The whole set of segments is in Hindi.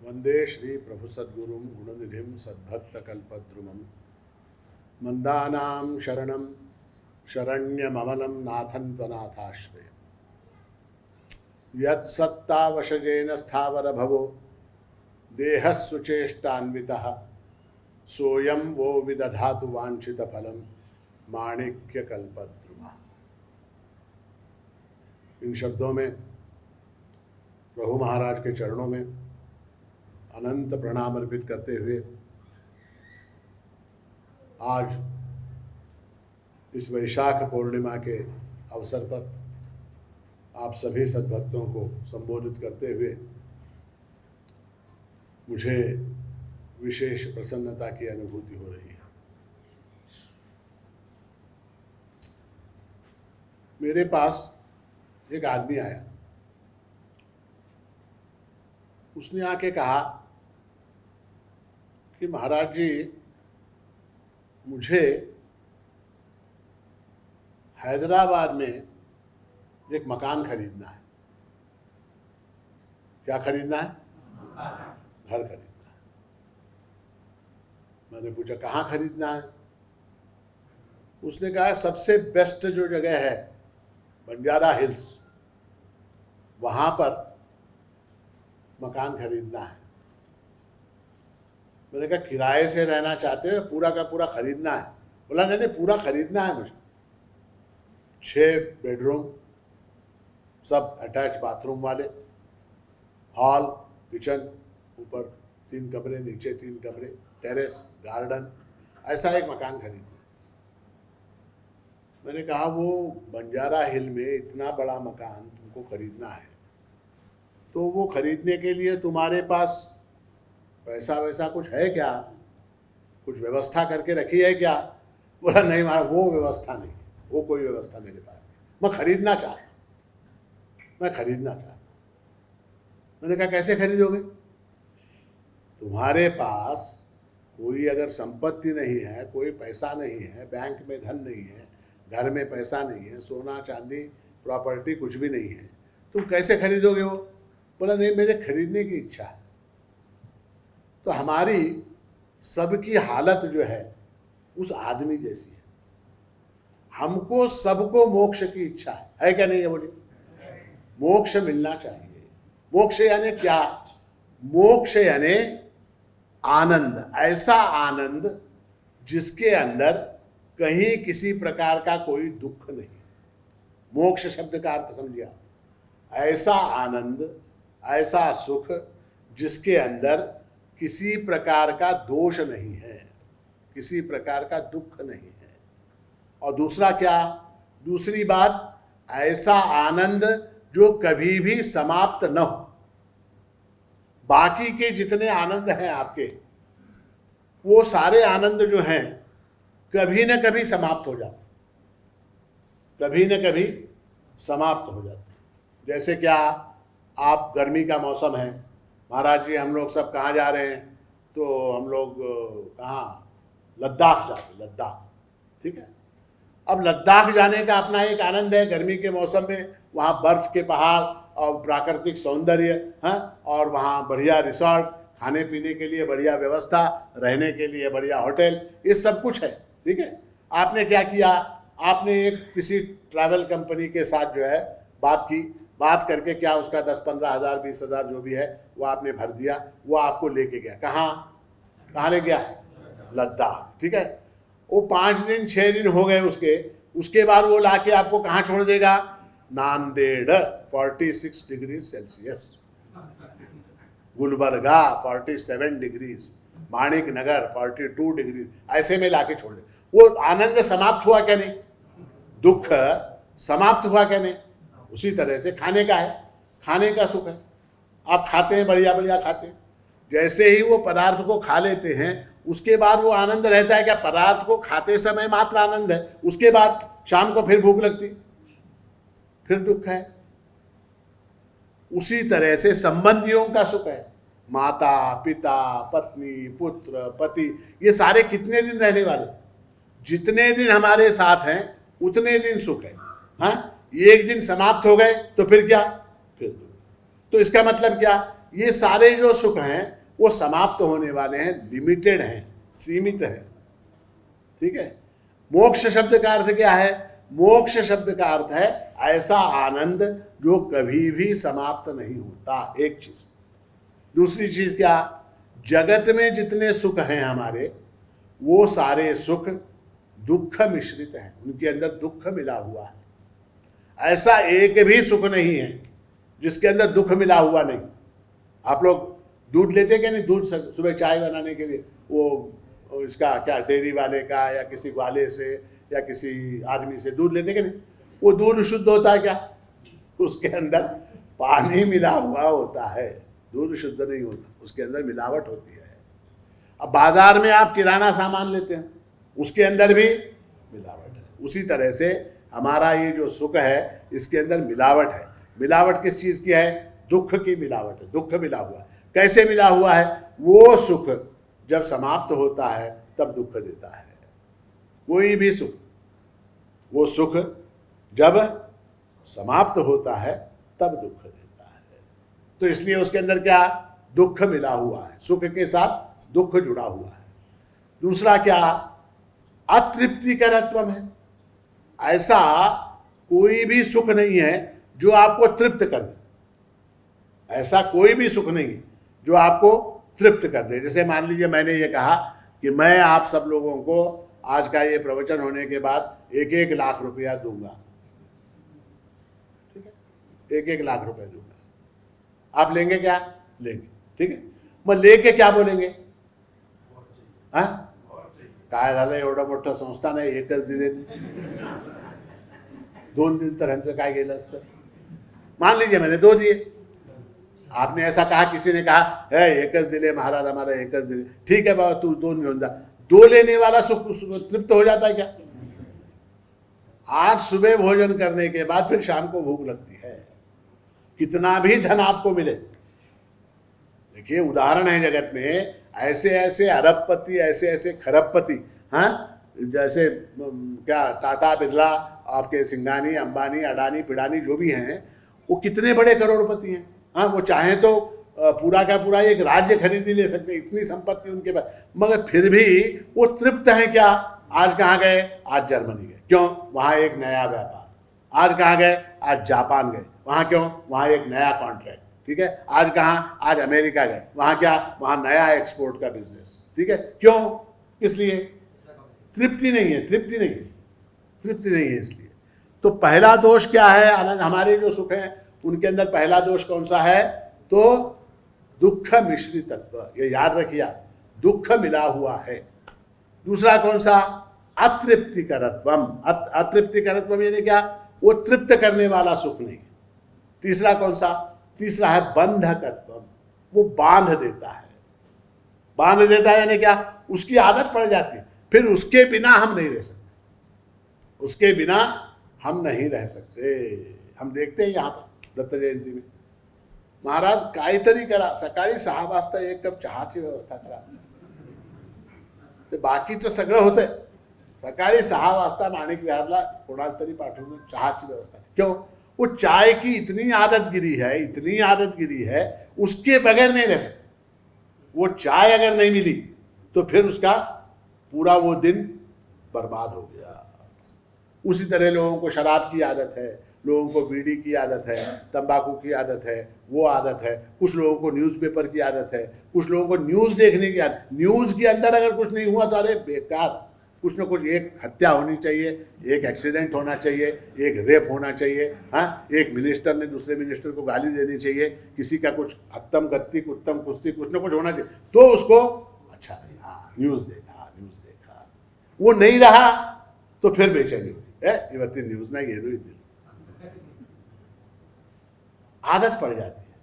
वंदे श्री प्रभु सद्गुरुं गुणनिधिं सद्भक्तकल्पद्रुमं मंदानां शरणं शरण्यमवनं नाथं त्वनाथाश्रयम् यत्सत्तावशजेन स्थावरभवो देहस्वचेष्टान्वितः सोऽयं वो विदधातु वाञ्छितफलं माणिक्यकल्पद्रुमः। इन शब्दों में प्रभु महाराज के चरणों में अनंत प्रणाम अर्पित करते हुए आज इस वैशाख पूर्णिमा के अवसर पर आप सभी सद्भक्तों को संबोधित करते हुए मुझे विशेष प्रसन्नता की अनुभूति हो रही है। मेरे पास एक आदमी आया, उसने आके कहा कि महाराज जी मुझे हैदराबाद में एक मकान खरीदना है। क्या खरीदना है? घर खरीदना है। मैंने पूछा कहाँ खरीदना है? उसने कहा सबसे बेस्ट जो जगह है बंजारा हिल्स, वहाँ पर मकान खरीदना है। मैंने कहा किराए से रहना चाहते हो, पूरा का पूरा खरीदना है? बोला नहीं नहीं, पूरा खरीदना है मुझे। 6 बेडरूम, सब अटैच बाथरूम वाले, हॉल, किचन, ऊपर 3 कमरे, नीचे 3 कमरे, टेरेस, गार्डन, ऐसा एक मकान खरीदना है। मैंने कहा वो बंजारा हिल में इतना बड़ा मकान तुमको खरीदना है, तो वो खरीदने के लिए तुम्हारे पास पैसा वैसा कुछ है क्या? कुछ व्यवस्था करके रखी है क्या? बोला नहीं महाराज, वो व्यवस्था नहीं, वो कोई व्यवस्था मेरे पास नहीं। मैं खरीदना चाहता हूँ। मैंने कहा कैसे खरीदोगे? तुम्हारे पास कोई अगर संपत्ति नहीं है, कोई पैसा नहीं है, बैंक में धन नहीं है, घर में पैसा नहीं है, सोना चांदी प्रॉपर्टी कुछ भी नहीं है, तुम कैसे खरीदोगे वो? बोला नहीं, मेरे खरीदने की इच्छा है। तो हमारी सबकी हालत जो है उस आदमी जैसी है। हमको सबको मोक्ष की इच्छा है क्या नहीं है? बोलिए, मोक्ष मिलना चाहिए। मोक्ष यानी क्या? मोक्ष यानी आनंद, ऐसा आनंद जिसके अंदर कहीं किसी प्रकार का कोई दुख नहीं। मोक्ष शब्द का अर्थ समझिए। ऐसा आनंद, ऐसा सुख जिसके अंदर किसी प्रकार का दोष नहीं है, किसी प्रकार का दुख नहीं है। और दूसरा क्या? दूसरी बात, ऐसा आनंद जो कभी भी समाप्त न हो। बाकी के जितने आनंद हैं आपके, वो सारे आनंद जो हैं कभी न कभी समाप्त हो जाते, कभी न कभी समाप्त हो जाते। जैसे क्या, आप गर्मी का मौसम है, महाराज जी हम लोग सब कहाँ जा रहे हैं? तो हम लोग कहाँ? लद्दाख जाते, लद्दाख, ठीक है। अब लद्दाख जाने का अपना एक आनंद है। गर्मी के मौसम में वहाँ बर्फ़ के पहाड़ और प्राकृतिक सौंदर्य, हाँ, और वहाँ बढ़िया रिसोर्ट, खाने पीने के लिए बढ़िया व्यवस्था, रहने के लिए बढ़िया होटल, ये सब कुछ है, ठीक है। आपने क्या किया? आपने एक किसी ट्रैवल कंपनी के साथ जो है बात करके क्या उसका 10-15 हज़ार 20 हज़ार जो भी है वो आपने भर दिया। वो आपको लेके गया कहाँ ले गया? लद्दाख, ठीक है। वो 5 दिन 6 दिन हो गए उसके बाद वो लाके आपको कहाँ छोड़ देगा? Nanded 46 degree Celsius, Gulbarga 47 degrees, Manik Nagar 42 degree, ऐसे में लाके छोड़ दे। वो आनंद समाप्त हुआ क्या नहीं? दुख समाप्त हुआ क्या नहीं? उसी तरह से खाने का है, खाने का सुख है। आप खाते हैं, बढ़िया बढ़िया खाते हैं। जैसे ही वो पदार्थ को खा लेते हैं उसके बाद वो आनंद रहता है क्या? पदार्थ को खाते समय मात्र आनंद है, उसके बाद शाम को फिर भूख लगती, फिर दुख है। उसी तरह से संबंधियों का सुख है। माता पिता, पत्नी, पुत्र, पति, ये सारे कितने दिन रहने वाले? जितने दिन हमारे साथ हैं उतने दिन सुख है। हाँ, एक दिन समाप्त हो गए तो फिर क्या? फिर दुख। तो इसका मतलब क्या? ये सारे जो सुख हैं वो समाप्त होने वाले हैं, लिमिटेड हैं, सीमित हैं। ठीक है। मोक्ष शब्द का अर्थ क्या है? मोक्ष शब्द का अर्थ है ऐसा आनंद जो कभी भी समाप्त नहीं होता, एक चीज। दूसरी चीज क्या? जगत में जितने सुख हैं हमारे, वो सारे सुख दुख मिश्रित हैं, उनके अंदर दुख मिला हुआ है। ऐसा एक भी सुख नहीं है जिसके अंदर दुख मिला हुआ नहीं। आप लोग दूध लेते क्या नहीं? दूध सुबह चाय बनाने के लिए वो इसका क्या, डेयरी वाले का या किसी ग्वाले से या किसी आदमी से दूध लेते क्या नहीं? वो दूध शुद्ध होता है क्या? उसके अंदर पानी मिला हुआ होता है, दूध शुद्ध नहीं होता, उसके अंदर मिलावट होती है। अब बाजार में आप किराना सामान लेते हैं, उसके अंदर भी मिलावट है। उसी तरह से हमारा ये जो सुख है इसके अंदर मिलावट है। मिलावट किस चीज की है? दुख की मिलावट है। दुख मिला हुआ है। कैसे मिला हुआ है? वो सुख जब समाप्त होता है तब दुख देता है। कोई भी सुख, वो सुख जब समाप्त होता है तब दुख देता है। तो इसलिए उसके अंदर क्या? दुख मिला हुआ है, सुख के साथ दुख जुड़ा हुआ है। दूसरा क्या? अतृप्तिकरत्व है। ऐसा कोई भी सुख नहीं है जो आपको तृप्त कर दे। ऐसा कोई भी सुख नहीं है जो आपको तृप्त कर दे। जैसे मान लीजिए मैंने ये कहा कि मैं आप सब लोगों को आज का ये प्रवचन होने के बाद 1-1 लाख रुपया दूंगा। ठीक है, 1-1 लाख रुपया दूंगा। आप लेंगे क्या? लेंगे। ठीक है। मग लेके क्या बोलेंगे? हाँ, काय झालं, एवढं मोठं संस्थान आहे, एकच दिले, 2 दिल तर ह्यांचं काय गेलं असतं? मान लीजिए मैंने 2 दिए, आपने ऐसा कहा, किसी ने कहा है एकच दिले महाराज, हमारा एकच दिले, ठीक है बाबा तू 2 घेऊन जा। 2 लेने वाला सुख तृप्त हो जाता है क्या? आज सुबह भोजन करने के बाद फिर शाम को भूख लगती है, कितना भी धन आपको मिले। देखिए उदाहरण है जगत में, ऐसे ऐसे अरबपति, ऐसे ऐसे खरबपति, हाँ, जैसे क्या टाटा बिरला, आपके सिंघानी, अंबानी, अडानी, पिडानी जो भी हैं, वो कितने बड़े करोड़पति हैं। हाँ, वो चाहें तो पूरा का पूरा एक राज्य खरीद ही ले सकते हैं, इतनी संपत्ति उनके पास, मगर फिर भी वो तृप्त हैं क्या? आज कहाँ गए? आज जर्मनी गए। क्यों? वहाँ एक नया व्यापार। आज कहाँ गए? आज जापान गए। वहाँ क्यों? वहाँ एक नया कॉन्ट्रैक्ट। ठीक है। आज कहाँ? आज अमेरिका गए। वहाँ क्या? वहाँ नया एक्सपोर्ट का बिजनेस। ठीक है। क्यों? इसलिए तृप्ति नहीं है, तृप्ति नहीं है, तृप्ति नहीं है। इसलिए तो पहला दोष क्या है? हमारे जो सुख हैं उनके अंदर पहला दोष कौन सा है? तो दुख मिश्रित तत्व, ये याद रखिए, दुख मिला हुआ है। दूसरा कौन सा? अतृप्तिकरत्वम। अतृप्तिकरत्वम यानी क्या? वो तृप्त करने वाला सुख नहीं। तीसरा कौन सा? तीसरा है बंधकत्वम, वो बांध देता है। बांध देता है यानी क्या? उसकी आदत पड़ जाती है, फिर उसके बिना हम नहीं रह सकते, उसके बिना हम नहीं रह सकते। हम देखते हैं यहाँ पर दत्त जयंती में महाराज काहीतरी करा, सकाळी 6 वाजता 1 कप चहाची व्यवस्था करा, ते बाकीचं सगळं होतंय। सकाळी 6 वाजता माणिक विहारला कोणाला तरी पाठवून चहाची व्यवस्था। क्यों? वो चाय की इतनी आदत गिरी है, इतनी आदत गिरी है, उसके बगैर नहीं रह सकते। वो चाय अगर नहीं मिली तो फिर उसका पूरा वो दिन बर्बाद हो गया। उसी तरह लोगों को शराब की आदत है, लोगों को बीड़ी की आदत है, तंबाकू की आदत है, वो आदत है। कुछ लोगों को न्यूज़पेपर की आदत है, कुछ लोगों को न्यूज़ देखने की आदत। न्यूज़ के अंदर अगर कुछ नहीं हुआ तो अरे बेकार, कुछ ना कुछ, एक हत्या होनी चाहिए, एक एक्सीडेंट होना चाहिए, एक रेप होना चाहिए, हाँ, एक मिनिस्टर ने दूसरे मिनिस्टर को गाली देनी चाहिए, किसी का कुछ हत्तम गत्ती उत्तम कुश्ती, कुछ ना कुछ होना चाहिए, तो उसको अच्छा नहीं, हाँ न्यूज़ देखा, न्यूज़ देखा। वो नहीं रहा तो फिर बेचैनी होती है, इवत्ती न्यूज़ ना ये दिल, आदत पड़ जाती है।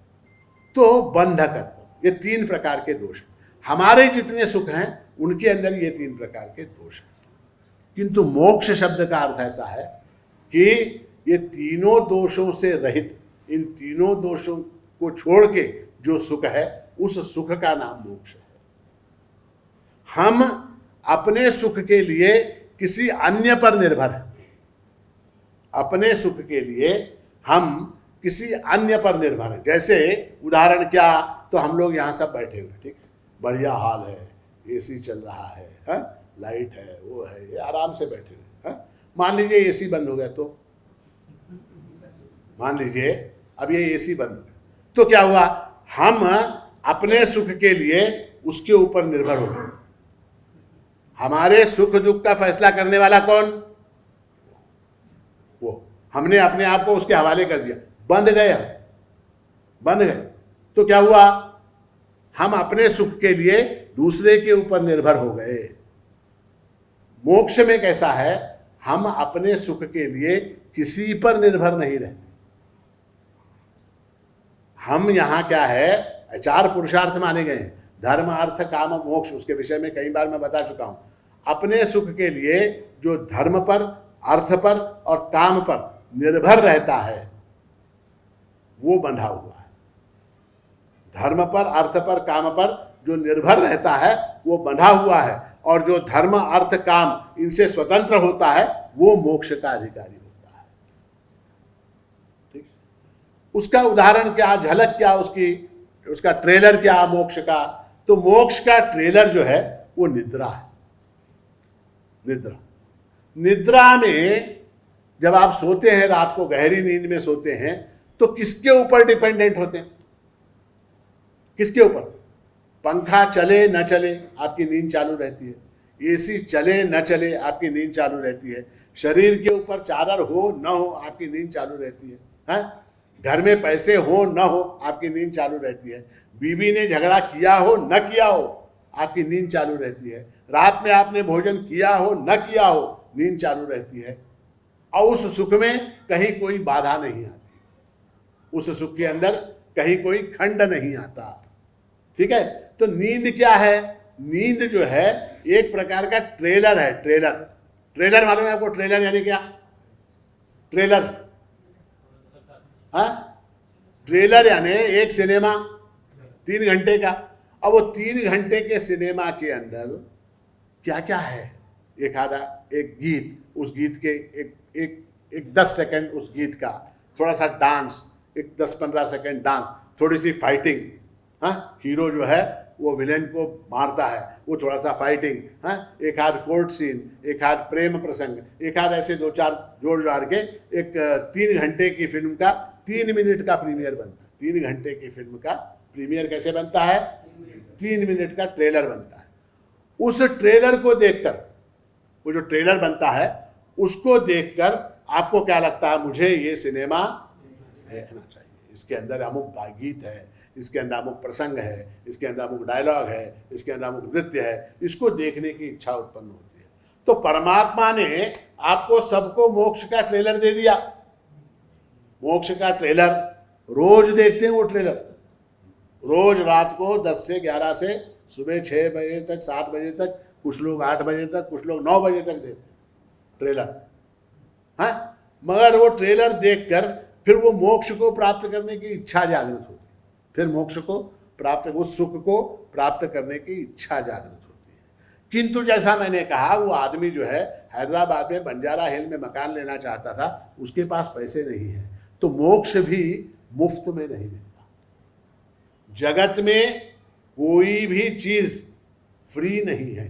तो बंधकत्व, ये 3 प्रकार के दोष। हमारे जितने सुख हैं उनके अंदर ये 3 प्रकार के दोष हैं। किंतु मोक्ष शब्द का अर्थ ऐसा है कि ये तीनों दोषों से रहित, इन तीनों दोषों को छोड़ के जो सुख है, उस सुख का नाम मोक्ष है। हम अपने सुख के लिए किसी अन्य पर निर्भर हैं। अपने सुख के लिए हम किसी अन्य पर निर्भर है। जैसे उदाहरण क्या, तो हम लोग यहाँ सब बैठे हुए, ठीक, बढ़िया हाल है, एसी चल रहा है, लाइट है, वो है, ये आराम से बैठे हुए हैं। मान लीजिए एसी बंद हो गया, तो मान लीजिए अब ये एसी बंद हो गया, तो क्या हुआ, हम अपने सुख के लिए उसके ऊपर निर्भर हो गए। हमारे सुख दुख का फैसला करने वाला कौन, वो। हमने अपने आप को उसके हवाले कर दिया, बंद गए, बंद गए, तो क्या हुआ, हम अपने सुख के लिए दूसरे के ऊपर निर्भर हो गए। मोक्ष में कैसा है, हम अपने सुख के लिए किसी पर निर्भर नहीं रहते। हम यहां क्या है, 4 पुरुषार्थ माने गए हैं, धर्म अर्थ काम मोक्ष। उसके विषय में कई बार मैं बता चुका हूं। अपने सुख के लिए जो धर्म पर, अर्थ पर और काम पर निर्भर रहता है वो बंधा हुआ है। धर्म पर, अर्थ पर, काम पर जो निर्भर रहता है वो बंधा हुआ है, और जो धर्म अर्थ काम इनसे स्वतंत्र होता है वो मोक्ष का अधिकारी होता है। ठीक, उसका उदाहरण क्या, झलक क्या उसकी, उसका ट्रेलर क्या मोक्ष का, तो मोक्ष का ट्रेलर जो है वो निद्रा है। निद्रा, निद्रा में जब आप सोते हैं, रात को गहरी नींद में सोते हैं, तो किसके ऊपर डिपेंडेंट होते हैं, किसके ऊपर, पंखा चले न चले आपकी नींद चालू रहती है, एसी चले न चले आपकी नींद चालू रहती है, शरीर के ऊपर चादर हो न हो आपकी नींद चालू रहती है, घर में पैसे हो न हो आपकी नींद चालू रहती है, बीवी ने झगड़ा किया हो न किया हो आपकी नींद चालू रहती है, रात में आपने भोजन किया हो न किया हो नींद चालू रहती है, और उस सुख में कहीं कोई बाधा नहीं आती, उस सुख के अंदर कहीं कोई खंड नहीं आता। ठीक है, तो नींद क्या है, नींद जो है एक प्रकार का ट्रेलर है। ट्रेलर, ट्रेलर मालूम है आपको, ट्रेलर यानी क्या, ट्रेलर, ट्रेलर यानी एक सिनेमा 3 घंटे का। अब वो 3 घंटे के सिनेमा के अंदर क्या क्या है, एक गीत, उस गीत के एक 10 सेकंड उस गीत का, थोड़ा सा डांस, एक 10-15 सेकंड डांस, थोड़ी सी फाइटिंग, हीरो जो है वो विलेन को मारता है, वो थोड़ा सा फाइटिंग, एक आध कोर्ट सीन, एक आध प्रेम प्रसंग, एक आध ऐसे 2-4 जोड़ जाड़ के एक 3 घंटे की फिल्म का 3 मिनट का प्रीमियर बनता है। 3 घंटे की फिल्म का प्रीमियर कैसे बनता है, 3 मिनट का ट्रेलर बनता है। उस ट्रेलर को देखकर, वो जो ट्रेलर बनता है उसको देखकर आपको क्या लगता है, मुझे ये सिनेमा देखना चाहिए, इसके अंदर अमुक गीत है, इसके अंदर अमुक प्रसंग है, इसके अंदर अमुक डायलॉग है, इसके अंदर अमुक नृत्य है, इसको देखने की इच्छा उत्पन्न होती है। तो परमात्मा ने आपको सबको मोक्ष का ट्रेलर दे दिया। मोक्ष का ट्रेलर रोज देखते हैं, वो ट्रेलर रोज रात को 10 से 11 से सुबह 6 बजे तक, 7 बजे तक, कुछ लोग 8 बजे तक, कुछ लोग 9 बजे तक देखते हैं ट्रेलर। मगर वो ट्रेलर देखकर फिर वो मोक्ष को प्राप्त करने की इच्छा जागृत होती है, फिर मोक्ष को प्राप्त, उस सुख को प्राप्त करने की इच्छा जागृत होती है। किंतु जैसा मैंने कहा, वो आदमी जो है हैदराबाद में बंजारा हिल में मकान लेना चाहता था, उसके पास पैसे नहीं है, तो मोक्ष भी मुफ्त में नहीं मिलता। जगत में कोई भी चीज फ्री नहीं है,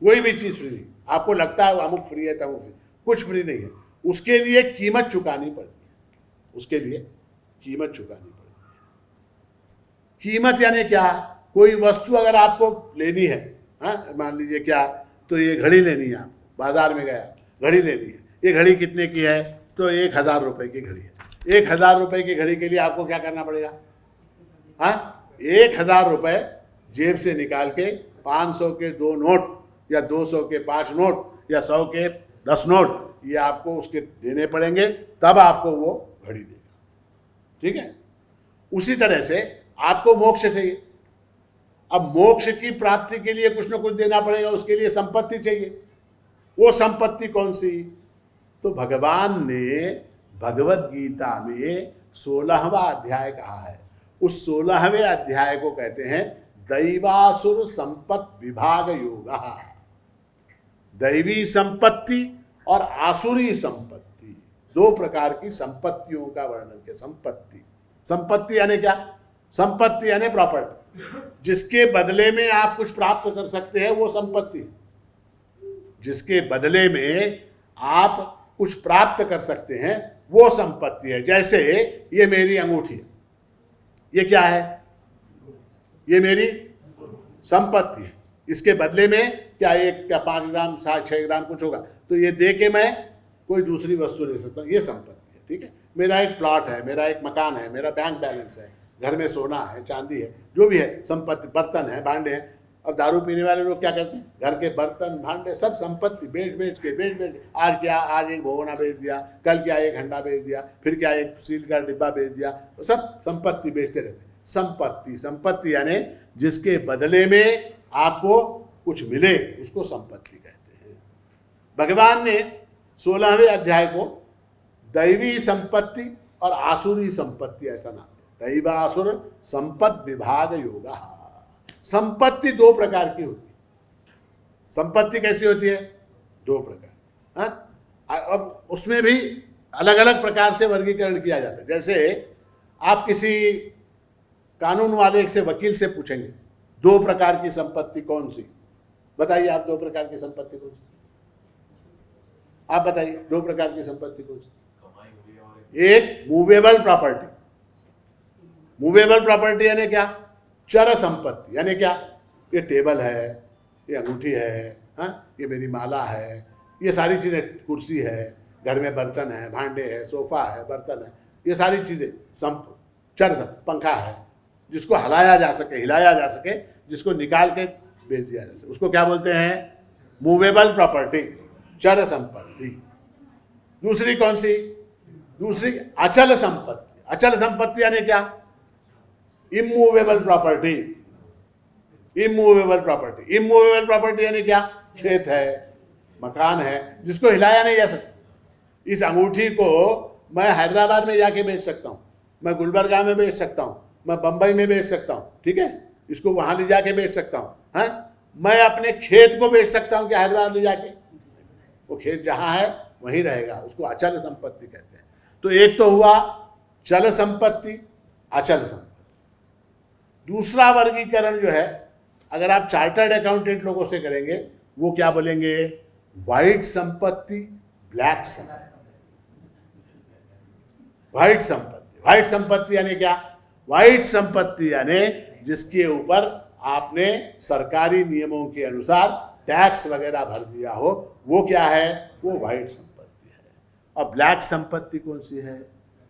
कोई भी चीज फ्री नहीं। आपको लगता है अमुक फ्री है तमुक फ्री, कुछ फ्री नहीं है, उसके लिए कीमत चुकानी पड़ती है, उसके लिए कीमत चुकानी पड़ती है। कीमत यानी क्या, कोई वस्तु अगर आपको लेनी है, मान लीजिए क्या, तो ये घड़ी लेनी है, आपको बाजार में गया, घड़ी लेनी है, ये घड़ी कितने की है, तो 1000 रुपए की घड़ी है। 1000 रुपए की घड़ी के लिए आपको क्या करना पड़ेगा, 1000 रुपए जेब से निकाल के 500 के 2 नोट या 200 के 5 नोट या 100 के 10 नोट, ये आपको उसके देने पड़ेंगे, तब आपको वो घड़ी देगा। ठीक है, उसी तरह से आपको मोक्ष चाहिए। अब मोक्ष की प्राप्ति के लिए कुछ न कुछ देना पड़ेगा, उसके लिए संपत्ति चाहिए। वो संपत्ति कौन सी, तो भगवान ने भगवत गीता में 16वां अध्याय कहा है। उस 16वें अध्याय को कहते हैं दैवासुर संपत्ति विभाग योग। दैवी संपत्ति और आसुरी संपत्ति दो प्रकार की संपत्तियों का वर्णन किया। संपत्ति, संपत्ति यानी क्या? संपत्ति यानी प्रॉपर्टी, जिसके बदले में आप कुछ प्राप्त कर सकते हैं वो संपत्ति। जिसके बदले में आप कुछ प्राप्त कर सकते हैं वो संपत्ति है। जैसे ये मेरी अंगूठी है, ये क्या है? ये मेरी संपत्ति है। इसके बदले में क्या 1 क्या 5 ग्राम 6 ग्राम कुछ होगा, तो ये दे के मैं कोई दूसरी वस्तु ले सकता हूँ, ये संपत्ति है। ठीक है, मेरा एक प्लॉट है, मेरा एक मकान है, मेरा बैंक बैलेंस है, घर में सोना है, चांदी है, जो भी है संपत्ति, बर्तन है, भांडे हैं। अब दारू पीने वाले लोग क्या करते हैं? घर के बर्तन भांडे सब संपत्ति बेच के आज क्या, आज एक भगोना बेच दिया, कल क्या एक हंडा बेच दिया, फिर क्या एक स्टील का डिब्बा बेच दिया, तो सब संपत्ति बेचते रहते हैं। संपत्ति, संपत्ति यानी जिसके बदले में आपको कुछ मिले उसको संपत्ति कहते हैं। भगवान ने 16वें अध्याय को दैवी संपत्ति और आसुरी संपत्ति ऐसा नाम दिया। दैवासुर संपद विभाग योगा। संपत्ति 2 प्रकार की होती है। संपत्ति कैसी होती है? 2 प्रकार। हाँ, अब उसमें भी अलग अलग प्रकार से वर्गीकरण किया जाता है। जैसे आप किसी कानून वाले से, वकील से पूछेंगे 2 प्रकार की संपत्ति कौन सी, बताइए आप 2 प्रकार की संपत्ति कौन सी? आप बताइए 2 प्रकार की संपत्ति कौन सी? एक मूवेबल प्रॉपर्टी। मूवेबल प्रॉपर्टी यानी क्या? चर संपत्ति यानी क्या? ये टेबल है, ये अंगूठी है, हाँ, ये मेरी माला है, ये सारी चीज़ें, कुर्सी है, घर में बर्तन है, भांडे है, सोफा है, बर्तन है, ये सारी चीज़ें चर। पंखा है जिसको हिलाया जा सके, जिसको निकाल के बेच दिया जा सके, उसको क्या बोलते हैं? मूवेबल प्रॉपर्टी, चर संपत्ति। दूसरी कौन सी? दूसरी अचल संपत्ति। अचल संपत्ति यानी क्या? Immovable property. Immovable property, immovable property यानी क्या? खेत है, मकान है, जिसको हिलाया नहीं जा सकता। इस अंगूठी को मैं हैदराबाद में जाके बेच सकता हूँ, मैं गुलबर्गा में बेच सकता हूँ, मैं बंबई में बेच सकता हूँ, ठीक है, इसको वहाँ ले जाके बेच सकता हूँ। हाँ, मैं अपने खेत को बेच सकता हूँ कि हैदराबाद ले जाके, वो खेत जहाँ है वहीं रहेगा, उसको अचल संपत्ति कहते हैं। तो एक तो हुआ चल संपत्ति, अचल संपत्ति। दूसरा वर्गीकरण जो है, अगर आप चार्टर्ड अकाउंटेंट लोगों से करेंगे, वो क्या बोलेंगे? व्हाइट संपत्ति, ब्लैक संपत्ति। व्हाइट संपत्ति, व्हाइट संपत्ति यानी क्या? व्हाइट संपत्ति यानी जिसके ऊपर आपने सरकारी नियमों के अनुसार टैक्स वगैरह भर दिया हो, वो क्या है? वो व्हाइट संपत्ति है। और ब्लैक संपत्ति कौन सी है?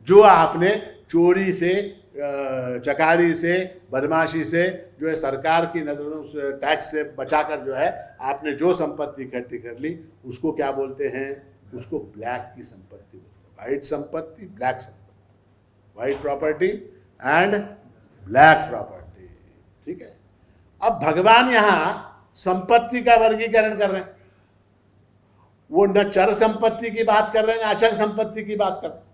जो आपने चोरी से, चकारी से, बदमाशी से, जो है सरकार की नजरों से, टैक्स से बचाकर जो है आपने जो संपत्ति इकट्ठी कर ली, उसको क्या बोलते हैं? उसको ब्लैक की संपत्ति बोलते हैं। व्हाइट संपत्ति, ब्लैक संपत्ति, white property and black property. ठीक है, अब भगवान यहाँ संपत्ति का वर्गीकरण कर रहे हैं। वो न चर संपत्ति की बात कर रहे हैं, न अचल संपत्ति की बात कर रहे हैं।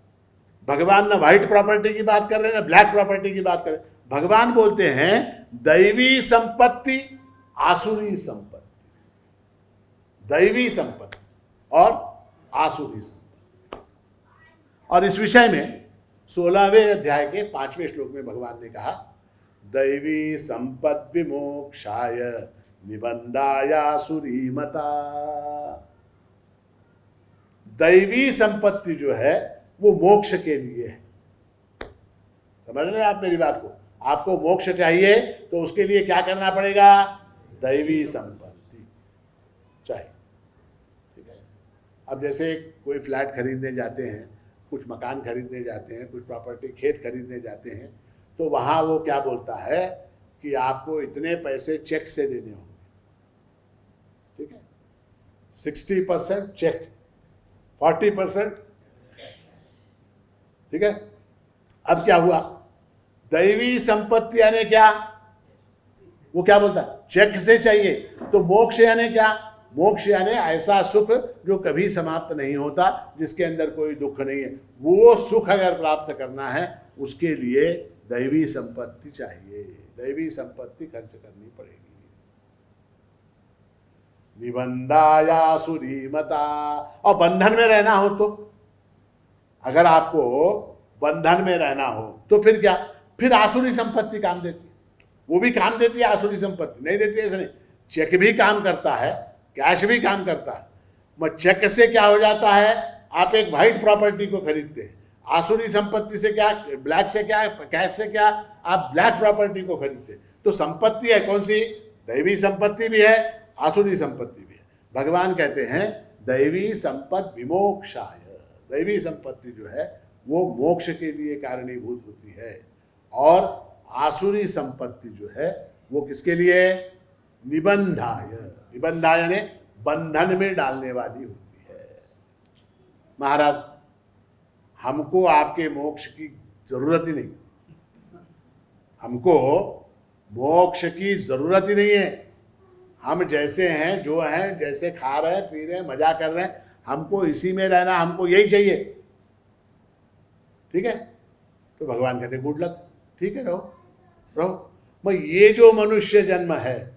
भगवान न व्हाइट प्रॉपर्टी की बात कर रहे हैं, न ब्लैक प्रॉपर्टी की बात कर रहे हैं। भगवान बोलते हैं दैवी संपत्ति, आसुरी संपत्ति। दैवी संपत्ति और आसुरी संपत्ति। और इस विषय में 16वें अध्याय के 5वें श्लोक में भगवान ने कहा, दैवी संपद विमोक्षाय निबंधायासुरी मता। दैवी संपत्ति जो है वो मोक्ष के लिए है। समझ रहे हैं आप मेरी बात को? आपको मोक्ष चाहिए तो उसके लिए क्या करना पड़ेगा? दैवी संपत्ति चाहिए। ठीक है, अब जैसे कोई फ्लैट खरीदने जाते हैं, कुछ मकान खरीदने जाते हैं, कुछ प्रॉपर्टी, खेत खरीदने जाते हैं, तो वहाँ वो क्या बोलता है कि आपको इतने पैसे चेक से देने होंगे। ठीक है, 60% चेक, 40%। ठीक है, अब क्या हुआ? दैवी संपत्ति यानी क्या? वो क्या बोलता है? चेक से चाहिए। तो मोक्ष यानी क्या? मोक्ष यानी ऐसा सुख जो कभी समाप्त नहीं होता, जिसके अंदर कोई दुख नहीं है। वो सुख अगर प्राप्त करना है, उसके लिए दैवी संपत्ति चाहिए। दैवी संपत्ति खर्च करनी पड़ेगी। निबंधायासुरी मता। और बंधन में रहना हो तो अगर आपको बंधन में रहना हो तो फिर क्या, फिर आसुरी संपत्ति काम देती है। वो भी काम देती है, आसुरी संपत्ति नहीं देती है ऐसा नहीं। चेक भी काम करता है, कैश भी काम करता है। मगर चेक से क्या हो जाता है, आप एक वाइट प्रॉपर्टी को खरीदते हैं। आसुरी संपत्ति से क्या, ब्लैक से क्या, कैश से क्या, आप ब्लैक प्रॉपर्टी को खरीदते हैं। तो संपत्ति है कौन सी, दैवी संपत्ति भी है, आसुरी संपत्ति भी है। भगवान कहते हैं दैवी संपत्ति विमोक्षाय, दैवी संपत्ति जो है वो मोक्ष के लिए कारणीभूत होती है, और आसुरी संपत्ति जो है वो किसके लिए, निबंधाय, निबंधाय ने बंधन में डालने वाली होती है। महाराज हमको आपके मोक्ष की जरूरत ही नहीं, हमको मोक्ष की जरूरत ही नहीं है। हम जैसे हैं, जो हैं, जैसे खा रहे हैं, पी रहे हैं, मजा कर रहे हैं, हमको इसी में रहना, हमको यही चाहिए। ठीक है, तो भगवान कहते गुड लक, ठीक है, रहो रहो। मैं ये जो मनुष्य जन्म है,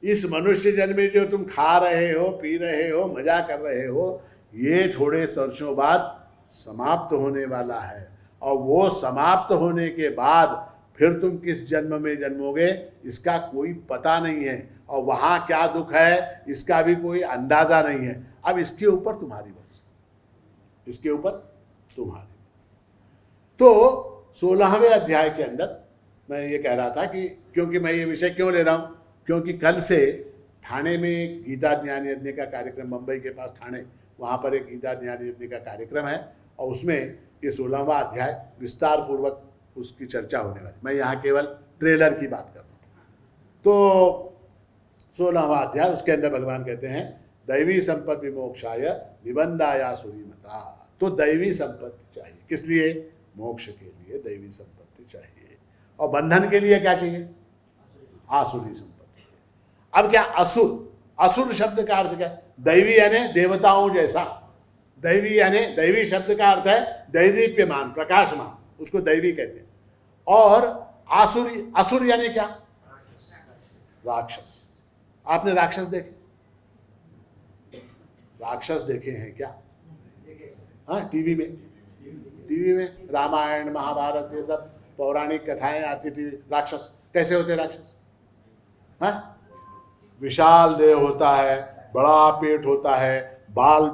इस मनुष्य जन्म में जो तुम खा रहे हो, पी रहे हो, मजा कर रहे हो, ये थोड़े वर्षों बाद समाप्त होने वाला है। और वो समाप्त होने के बाद फिर तुम किस जन्म में जन्मोगे इसका कोई पता नहीं है, और वहाँ क्या दुख है इसका भी कोई अंदाजा नहीं है। अब इसके ऊपर तुम्हारी बस, इसके ऊपर तुम्हारी। तो 16वें अध्याय के अंदर मैं ये कह रहा था कि, क्योंकि मैं ये विषय क्यों ले रहा हूँ, क्योंकि कल से ठाणे में एक गीता ज्ञान यज्ञ का कार्यक्रम, मुंबई के पास ठाणे, वहाँ पर एक गीता ज्ञान यज्ञ का कार्यक्रम है, और उसमें ये 16वां अध्याय विस्तार पूर्वक उसकी चर्चा होने वाली। मैं यहाँ केवल ट्रेलर की बात कर रहा हूँ। तो 16वां अध्याय, उसके अंदर भगवान कहते हैं दैवी संपत्ति विमोक्षाय निबंधाया सुरीमता। तो दैवी संपत्ति चाहिए, किस लिए, मोक्ष के लिए दैवी संपत्ति चाहिए। और बंधन के लिए क्या चाहिए, आसुरी संपत्ति। अब क्या असुर, असुर शब्द का अर्थ क्या, दैवी यानी देवताओं जैसा, दैवी यानी, दैवी शब्द का अर्थ है दैदीप्यमान, प्रकाशमान, उसको दैवी कहते हैं। और आसुरी, असुर यानी क्या, राक्षस। आपने राक्षस देखे, राक्षस देखे हैं क्या, हाँ, टीवी में रामायण महाभारत ये सब पौराणिक कथाएं आती थी। राक्षस कैसे होते, राक्षस, हाँ, विशाल देह होता है, बड़ा पेट होता है, बाल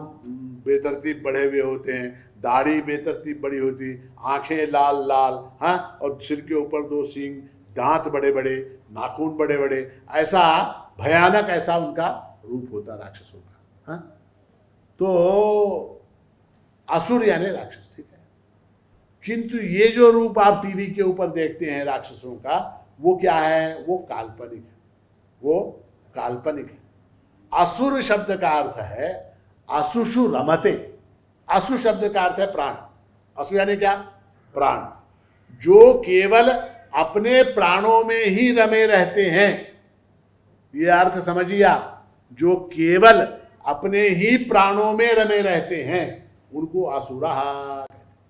बेतरतीब बढ़े हुए होते हैं, दाढ़ी बेतरतीब बड़ी होती, आंखें लाल लाल, हाँ, और सिर के ऊपर 2 सींग, दांत बड़े बड़े, नाखून बड़े बड़े, ऐसा भयानक ऐसा उनका रूप होता राक्षसों का, हाँ। तो असुर यानी राक्षस, ठीक है। किंतु ये जो रूप आप टीवी के ऊपर देखते हैं राक्षसों का, वो क्या है, वो काल्पनिक है, वो काल्पनिक है। असुर शब्द का अर्थ है असुषु रमते। असु शब्द का अर्थ है प्राण। असु यानी क्या, प्राण, जो केवल अपने प्राणों में ही रमे रहते हैं। ये अर्थ समझिए आप, जो केवल अपने ही प्राणों में रमे रहते हैं उनको असुरा,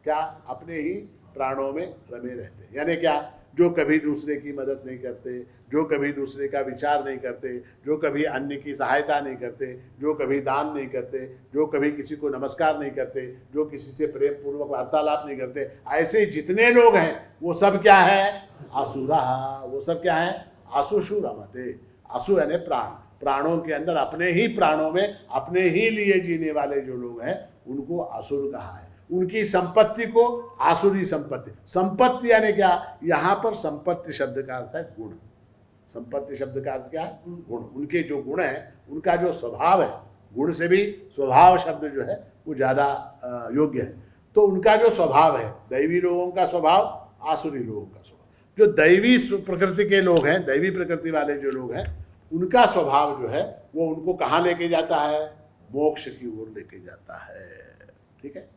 क्या, अपने ही प्राणों में रमे रहते हैं। यानी क्या, जो कभी दूसरे की मदद नहीं करते, जो कभी दूसरे का विचार नहीं करते, जो कभी अन्य की सहायता नहीं करते, जो कभी दान नहीं करते, जो कभी किसी को नमस्कार नहीं करते, जो किसी से प्रेम पूर्वक वार्तालाप नहीं करते, ऐसे जितने लोग हैं वो सब क्या है, असुरा। वो सब क्या है, आसुषु रमते। आसु यानी प्राण, प्राणों के अंदर अपने ही प्राणों में अपने ही लिए जीने वाले जो लोग हैं उनको असुर कहा है। उनकी संपत्ति को आसुरी संपत्ति। संपत्ति यानी क्या, यहाँ पर संपत्ति शब्द का अर्थ है गुण। संपत्ति शब्द का अर्थ क्या है, गुण। उनके जो गुण है, उनका जो स्वभाव है, गुण से भी स्वभाव शब्द जो है वो ज़्यादा योग्य है। तो उनका जो स्वभाव है, दैवी लोगों का स्वभाव, आसुरी लोगों का स्वभाव। जो दैवी प्रकृति के लोग हैं, दैवी प्रकृति वाले जो लोग हैं, उनका स्वभाव जो है वो उनको कहाँ लेके जाता है, मोक्ष की ओर लेके जाता है। ठीक है।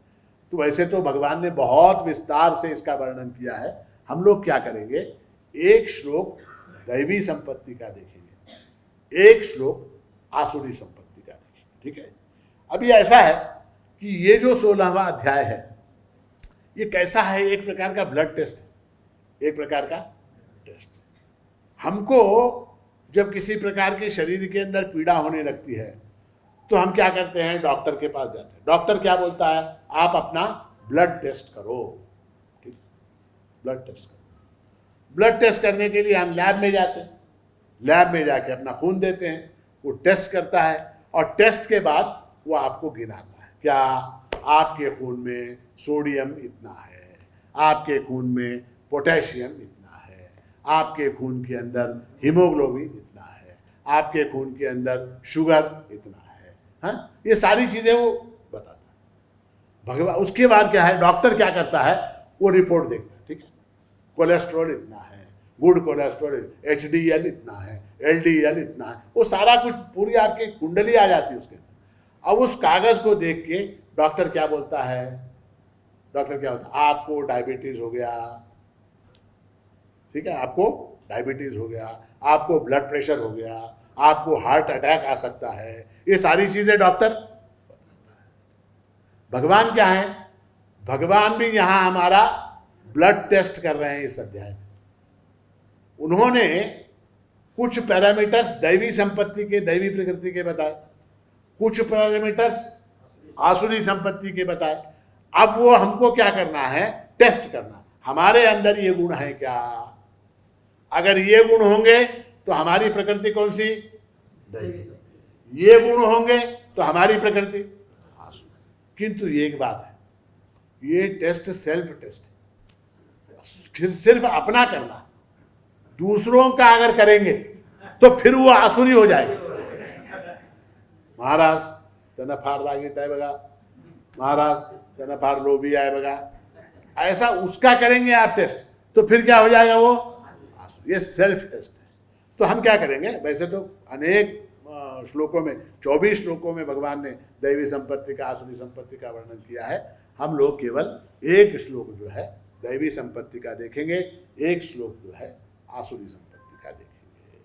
तो वैसे तो भगवान ने बहुत विस्तार से इसका वर्णन किया है। हम लोग क्या करेंगे, एक श्लोक दैवी संपत्ति का देखेंगे, एक श्लोक आसुरी संपत्ति का देखेंगे। ठीक है। अभी ऐसा है कि ये जो 16वां अध्याय है ये कैसा है, एक प्रकार का ब्लड टेस्ट है, एक प्रकार का टेस्ट। हमको जब किसी प्रकार के शरीर के अंदर पीड़ा होने लगती है तो हम क्या करते हैं, डॉक्टर के पास जाते हैं। डॉक्टर क्या बोलता है, आप अपना ब्लड टेस्ट करो, ठीक, ब्लड टेस्ट करो। ब्लड टेस्ट करने के लिए हम लैब में जाते हैं, लैब में जाके अपना खून देते हैं, वो टेस्ट करता है और टेस्ट के बाद वो आपको गिनाता है, क्या आपके खून में सोडियम इतना है, आपके खून में पोटेशियम इतना है, आपके खून के अंदर हीमोग्लोबिन इतना है, आपके खून के अंदर शुगर इतना है, हाँ, ये सारी चीज़ें वो बताता है भगवान। उसके बाद क्या है, डॉक्टर क्या करता है, वो रिपोर्ट देखता है, ठीक है, कोलेस्ट्रॉल इतना है, गुड कोलेस्ट्रॉल, HDL इतना है, LDL इतना है, वो सारा कुछ पूरी आपकी कुंडली आ जाती है उसके अंदर। अब उस कागज को देख के डॉक्टर क्या बोलता है, डॉक्टर क्या बोलता है, आपको डायबिटीज हो गया, ठीक है, आपको डायबिटीज हो गया, आपको ब्लड प्रेशर हो गया, आपको हार्ट अटैक आ सकता है, ये सारी चीजें डॉक्टर बताता है। भगवान क्या है, भगवान भी यहां हमारा ब्लड टेस्ट कर रहे हैं इस अध्याय में। उन्होंने कुछ पैरामीटर्स दैवी संपत्ति के, दैवी प्रकृति के बताए, कुछ पैरामीटर्स आसुरी संपत्ति के बताए। अब वो हमको क्या करना है, टेस्ट करना, हमारे अंदर ये गुण है क्या। अगर ये गुण होंगे तो हमारी प्रकृति कौन सी, दैवी। ये गुण होंगे तो हमारी प्रकृति आसुरी। किंतु एक बात है, ये टेस्ट सेल्फ टेस्ट है, सिर्फ अपना करना, दूसरों का अगर करेंगे तो फिर वो आसुरी हो जाएगा। महाराज त्यांना फार राग येत आहे बघा, महाराज त्यांना फार लोभी आहे बघा, ऐसा उसका करेंगे आप टेस्ट तो फिर क्या हो जाएगा, वो आसुरी। ये सेल्फ टेस्ट है। तो हम क्या करेंगे, वैसे तो अनेक श्लोकों में, 24 श्लोकों में भगवान ने दैवी संपत्ति का, आसुरी संपत्ति का वर्णन किया है। हम लोग केवल एक श्लोक जो है दैवी संपत्ति का देखेंगे, एक श्लोक जो है आसुरी संपत्ति का देखेंगे।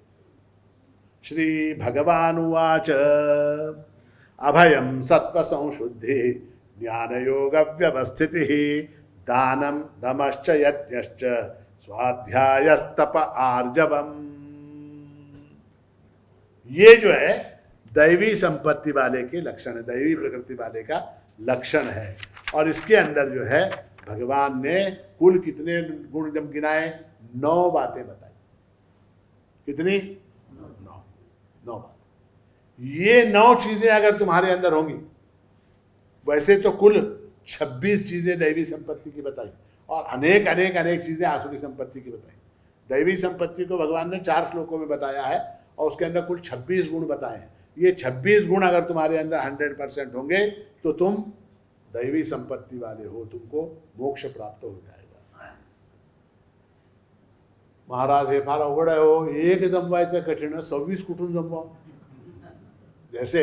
श्री भगवान उवाच अभयम सत्व संशुद्धि ज्ञान योग व्यवस्थिति दानम दमश्च यज्ञश्च स्वाध्यायस्तप आर्जवम। ये जो है दैवी संपत्ति वाले के लक्षण है, दैवी प्रकृति वाले का लक्षण है। और इसके अंदर जो है भगवान ने कुल कितने गुण जब गिनाए, 9 बातें बताई। कितनी, 9 बात। ये 9 चीजें अगर तुम्हारे अंदर होंगी, वैसे तो कुल 26 चीजें दैवी संपत्ति की बताई और अनेक अनेक अनेक चीजें आसुरी संपत्ति की बताई। दैवी संपत्ति को भगवान ने 4 श्लोकों में बताया है और उसके अंदर कुल 26 गुण बताए हैं। ये 26 गुण अगर तुम्हारे अंदर 100% होंगे तो तुम दैवी संपत्ति वाले हो, तुमको मोक्ष प्राप्त हो जाएगा। महाराज हे फार अवघड आहे हो, एक जमवायचं कठीण, 26 कुठून जमवाओ। जैसे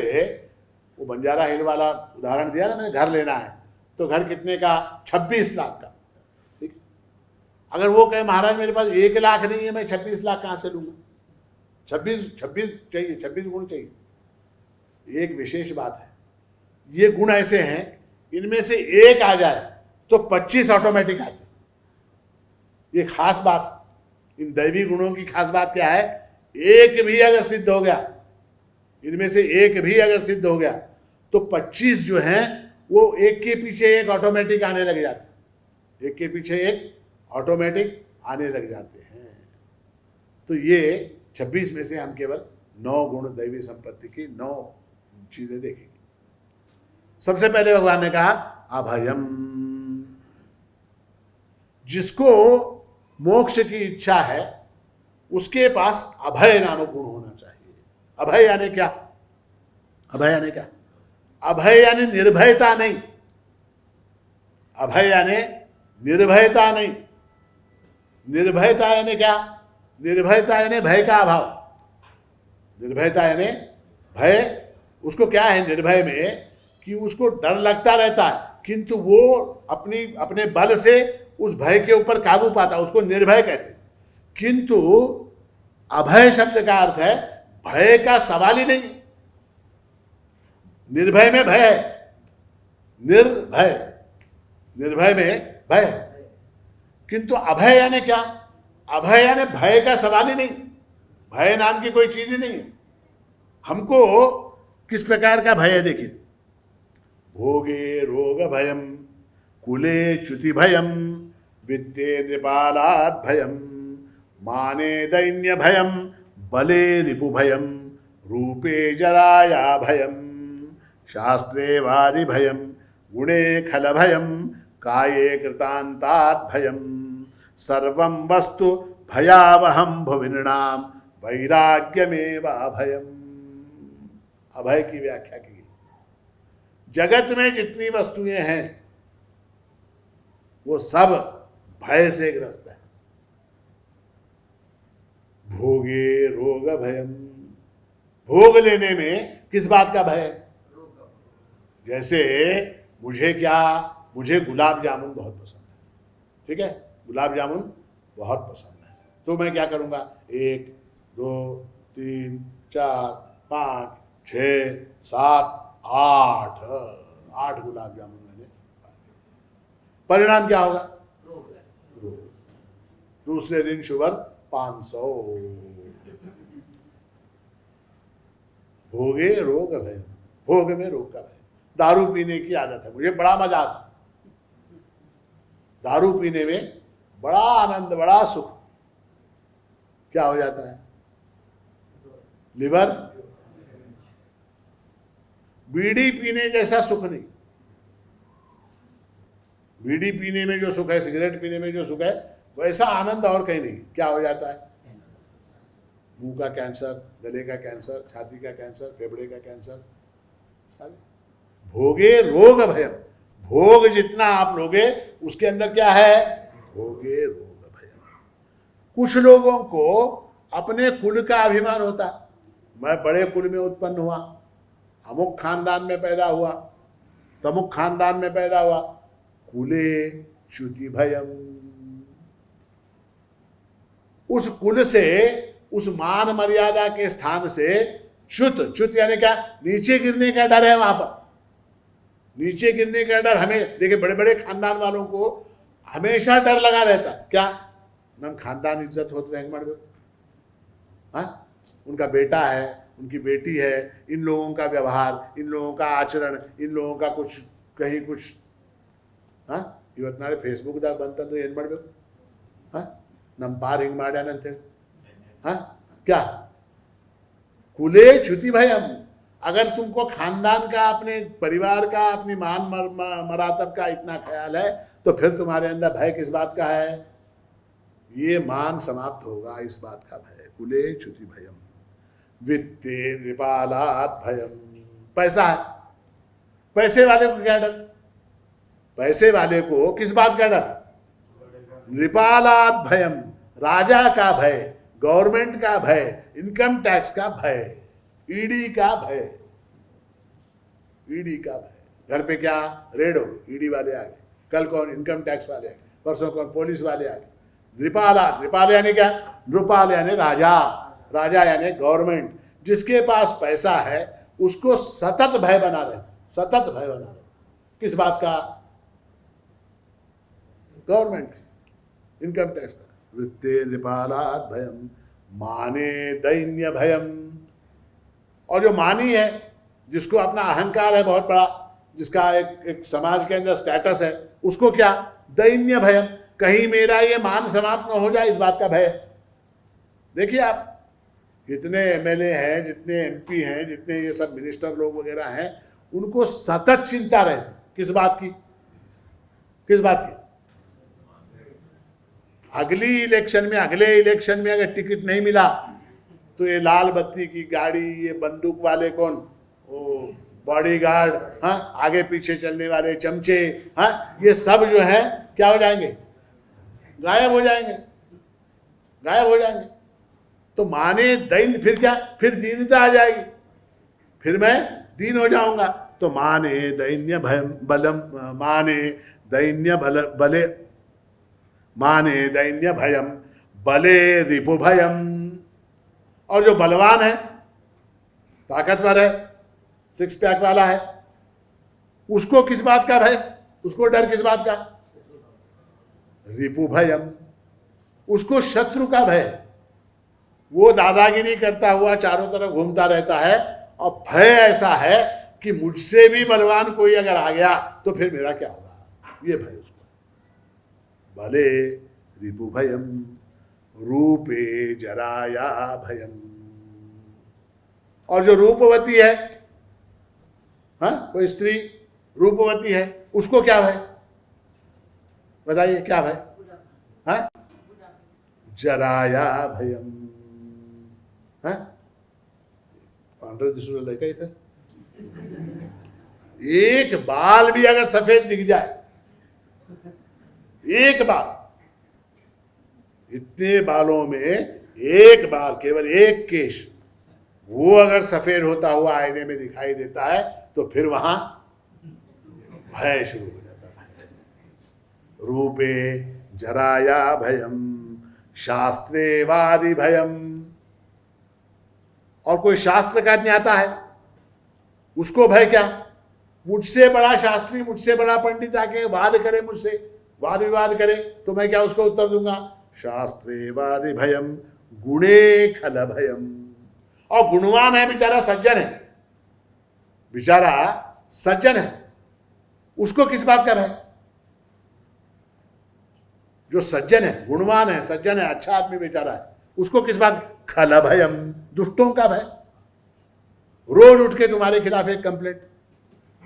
वो बंजारा हिल वाला उदाहरण दिया ना मैंने, घर लेना है तो घर कितने का, 26 लाख का, ठीक। अगर वो कहे महाराज मेरे पास 1 लाख नहीं है, मैं 26 लाख कहाँ से लूंगा। 26 चाहिए, 26 गुण चाहिए। एक विशेष बात है, ये गुण ऐसे हैं, इनमें से एक आ जाए तो 25 ऑटोमेटिक आते। ये खास बात, इन दैवी गुणों की खास बात क्या है, एक भी अगर सिद्ध हो गया, इनमें से एक भी अगर सिद्ध हो गया तो 25 जो हैं वो एक के पीछे एक ऑटोमेटिक आने लग जाते, एक के पीछे एक ऑटोमेटिक आने लग जाते हैं। तो ये 26 में से हम केवल 9 गुण दैवी संपत्ति की 9 चीजें देखेंगे। सबसे पहले भगवान ने कहा अभयम। जिसको मोक्ष की इच्छा है उसके पास अभय नामक गुण होना चाहिए। अभय यानी क्या, अभय यानी क्या, अभय यानी निर्भयता नहीं, अभय यानी निर्भयता नहीं। निर्भयता यानी क्या, निर्भयता यानी भय का अभाव। निर्भयता यानी भय, उसको क्या है निर्भय में कि उसको डर लगता रहता है किंतु वो अपने बल से उस भय के ऊपर काबू पाता, उसको निर्भय कहते हैं। किंतु अभय शब्द का अर्थ है भय का सवाल ही नहीं। निर्भय में भय है, निर्भय, निर्भय में भय है, किंतु अभय यानी क्या, अभय यानी भय का सवाल ही नहीं, भय नाम की कोई चीज ही नहीं है। हमको किस प्रकार का भय है देखिए, भोगे रोग भयम कुले च्युति भयम, वित्ते नृपालात् भयम, माने दैन्य भयम, बले रिपु भयम, रूपे जराया भयम, शास्त्रे वारि भयम, गुणे खल भयम, काये कृतांतात् भयम, सर्वं वस्तु भयावहम भुविनृणाम वैराग्यमेव अभयम। अभय की व्याख्या की, जगत में जितनी वस्तुएं हैं वो सब भय से ग्रस्त है। भोगे रोग भयम, भोग लेने में किस बात का भय है? जैसे मुझे गुलाब जामुन बहुत पसंद है, ठीक है, गुलाब जामुन बहुत पसंद है, तो मैं क्या करूंगा, 1 2 3 4 5 6 7 8 गुलाब जामुन मैंने, परिणाम क्या होगा? दूसरे दिन शुगर 500। भोगे रोग भय, भोग में रोग का भय। दारू पीने की आदत है, मुझे बड़ा मजा आता, दारू पीने में बड़ा आनंद, बड़ा सुख, क्या हो जाता है? लिवर। बीड़ी पीने जैसा सुख नहीं, बीड़ी पीने में जो सुख है, सिगरेट पीने में जो सुख है, वैसा आनंद और कहीं नहीं। क्या हो जाता है? मुंह का कैंसर, गले का कैंसर, छाती का कैंसर, फेफड़े का कैंसर, सारे। भोगे रोग भयम, भोग जितना आप लोगे उसके अंदर क्या है? भोगे रोग भयम। कुछ लोगों को अपने कुल का अभिमान होता है, मैं बड़े कुल में उत्पन्न हुआ, अमुक खानदान में पैदा हुआ, तमुक खानदान में पैदा हुआ। कुले च्युति भयम, उस कुल से, उस मान मर्यादा के स्थान से च्युत यानी क्या? नीचे गिरने का डर है वहां पर, नीचे गिरने का डर। हमें देखिए, बड़े बड़े खानदान वालों को हमेशा डर लगा रहता है, क्या? नम खानदान इज्जत होते रहेंगे मार, हाँ, उनका बेटा है, उनकी बेटी है, इन लोगों का व्यवहार, इन लोगों का आचरण, इन लोगों का कुछ कहीं कुछ, हाँ, ಇವತ್ತು ಫೇಸ್ಬುಕ್ದಾಗ ಬಂತಂದ್ರೆ ಏನು ಮಾಡಬೇಕು? हाँ, ನಮ್ಮ ಪಾರ್ ಹಿಂಗೆ ಮಾಡ್ಯಾನಂತ ಹೇಳಿ, हाँ, क्या? कुले च्युति भयम। अगर तुमको खानदान का, अपने परिवार का, अपनी मान मरातब का इतना ख्याल है, तो फिर तुम्हारे अंदर भय किस बात का है? ये मान समाप्त होगा, इस बात का भय। कुले च्युति भयम, वित्ते नृपालात् भयम। पैसा है, पैसे वाले को क्या डर? पैसे वाले को किस बात का डर? नृपालात् भयम, राजा का भय, गवर्नमेंट का भय, इनकम टैक्स का भय, ईडी का भय, ईडी का भय। घर पे क्या रेड हो, ईडी वाले आ गए, कल कौन? इनकम टैक्स वाले आ गए, परसों कौन? पुलिस वाले आ गए। नृपालात्, नृपाल यानी क्या? नृपाल यानी राजा, राजा यानी गवर्नमेंट। जिसके पास पैसा है उसको सतत भय बना रहे, सतत भय बना रहे। किस बात का? गवर्नमेंट, इनकम टैक्स का। वित्ते नृपालात् भयम, माने दैन्य भयम। और जो मानी है, जिसको अपना अहंकार है बहुत बड़ा, जिसका एक समाज के अंदर स्टेटस है, उसको क्या? दैन्य भयम, कहीं मेरा ये मान समाप्त न हो जाए, इस बात का भय। देखिए आप, जितने एमएलए हैं, जितने एमपी हैं, जितने ये सब मिनिस्टर लोग वगैरह हैं, उनको सतत चिंता रहती। किस बात की? किस बात की? अगले इलेक्शन में अगर टिकट नहीं मिला तो ये लाल बत्ती की गाड़ी, ये बंदूक वाले कौन, वो बॉडीगार्ड, हाँ, आगे पीछे चलने वाले चमचे, हाँ, ये सब जो है क्या हो जाएंगे? गायब हो जाएंगे, गायब हो जाएंगे। तो माने दैन, फिर क्या? फिर दीनता आ जाएगी, फिर मैं दीन हो जाऊंगा। तो माने दैन्य भयम बलम, माने दैन्य बले, माने दैन्य भयम, बले रिपु भयम। और जो बलवान है, ताकतवर है, 6 पैक वाला है, उसको किस बात का भय? उसको डर किस बात का? रिपु भयम, उसको शत्रु का भय। वो दादागिरी करता हुआ चारों तरफ घूमता रहता है, और भय ऐसा है कि मुझसे भी बलवान कोई अगर आ गया तो फिर मेरा क्या होगा? ये भय उसको। भले रिपु भयम रूपे जराया भयम। और जो रूपवती है, हाँ, कोई स्त्री रूपवती है, उसको क्या भय? बताइए क्या भय? हाँ, जराया भयम। हाँ, पांडव दिशु लेकर ही थे। एक बाल भी अगर सफेद दिख जाए, एक बाल, इतने बालों में एक बाल, केवल एक केश, वो अगर सफेद होता हुआ आईने में दिखाई देता है तो फिर वहां भय शुरू हो जाता है। रूपे जराया भयम शास्त्रे वादि भयम। और कोई शास्त्र का ज्ञाता है, उसको भय क्या? मुझसे बड़ा शास्त्री, मुझसे बड़ा पंडित आके वाद करे, मुझसे वाद विवाद करे तो मैं क्या उसको उत्तर दूंगा? शास्त्रे वादि भयम गुणे खल भयम। और गुणवान है बेचारा, सज्जन है, बेचारा सज्जन है, उसको किस बात का भय? जो सज्जन है, गुणवान है, सज्जन है, अच्छा आदमी बेचारा है, उसको किस बात? खल भयम, दुष्टों का भय। रोज उठ के तुम्हारे खिलाफ एक कंप्लेंट,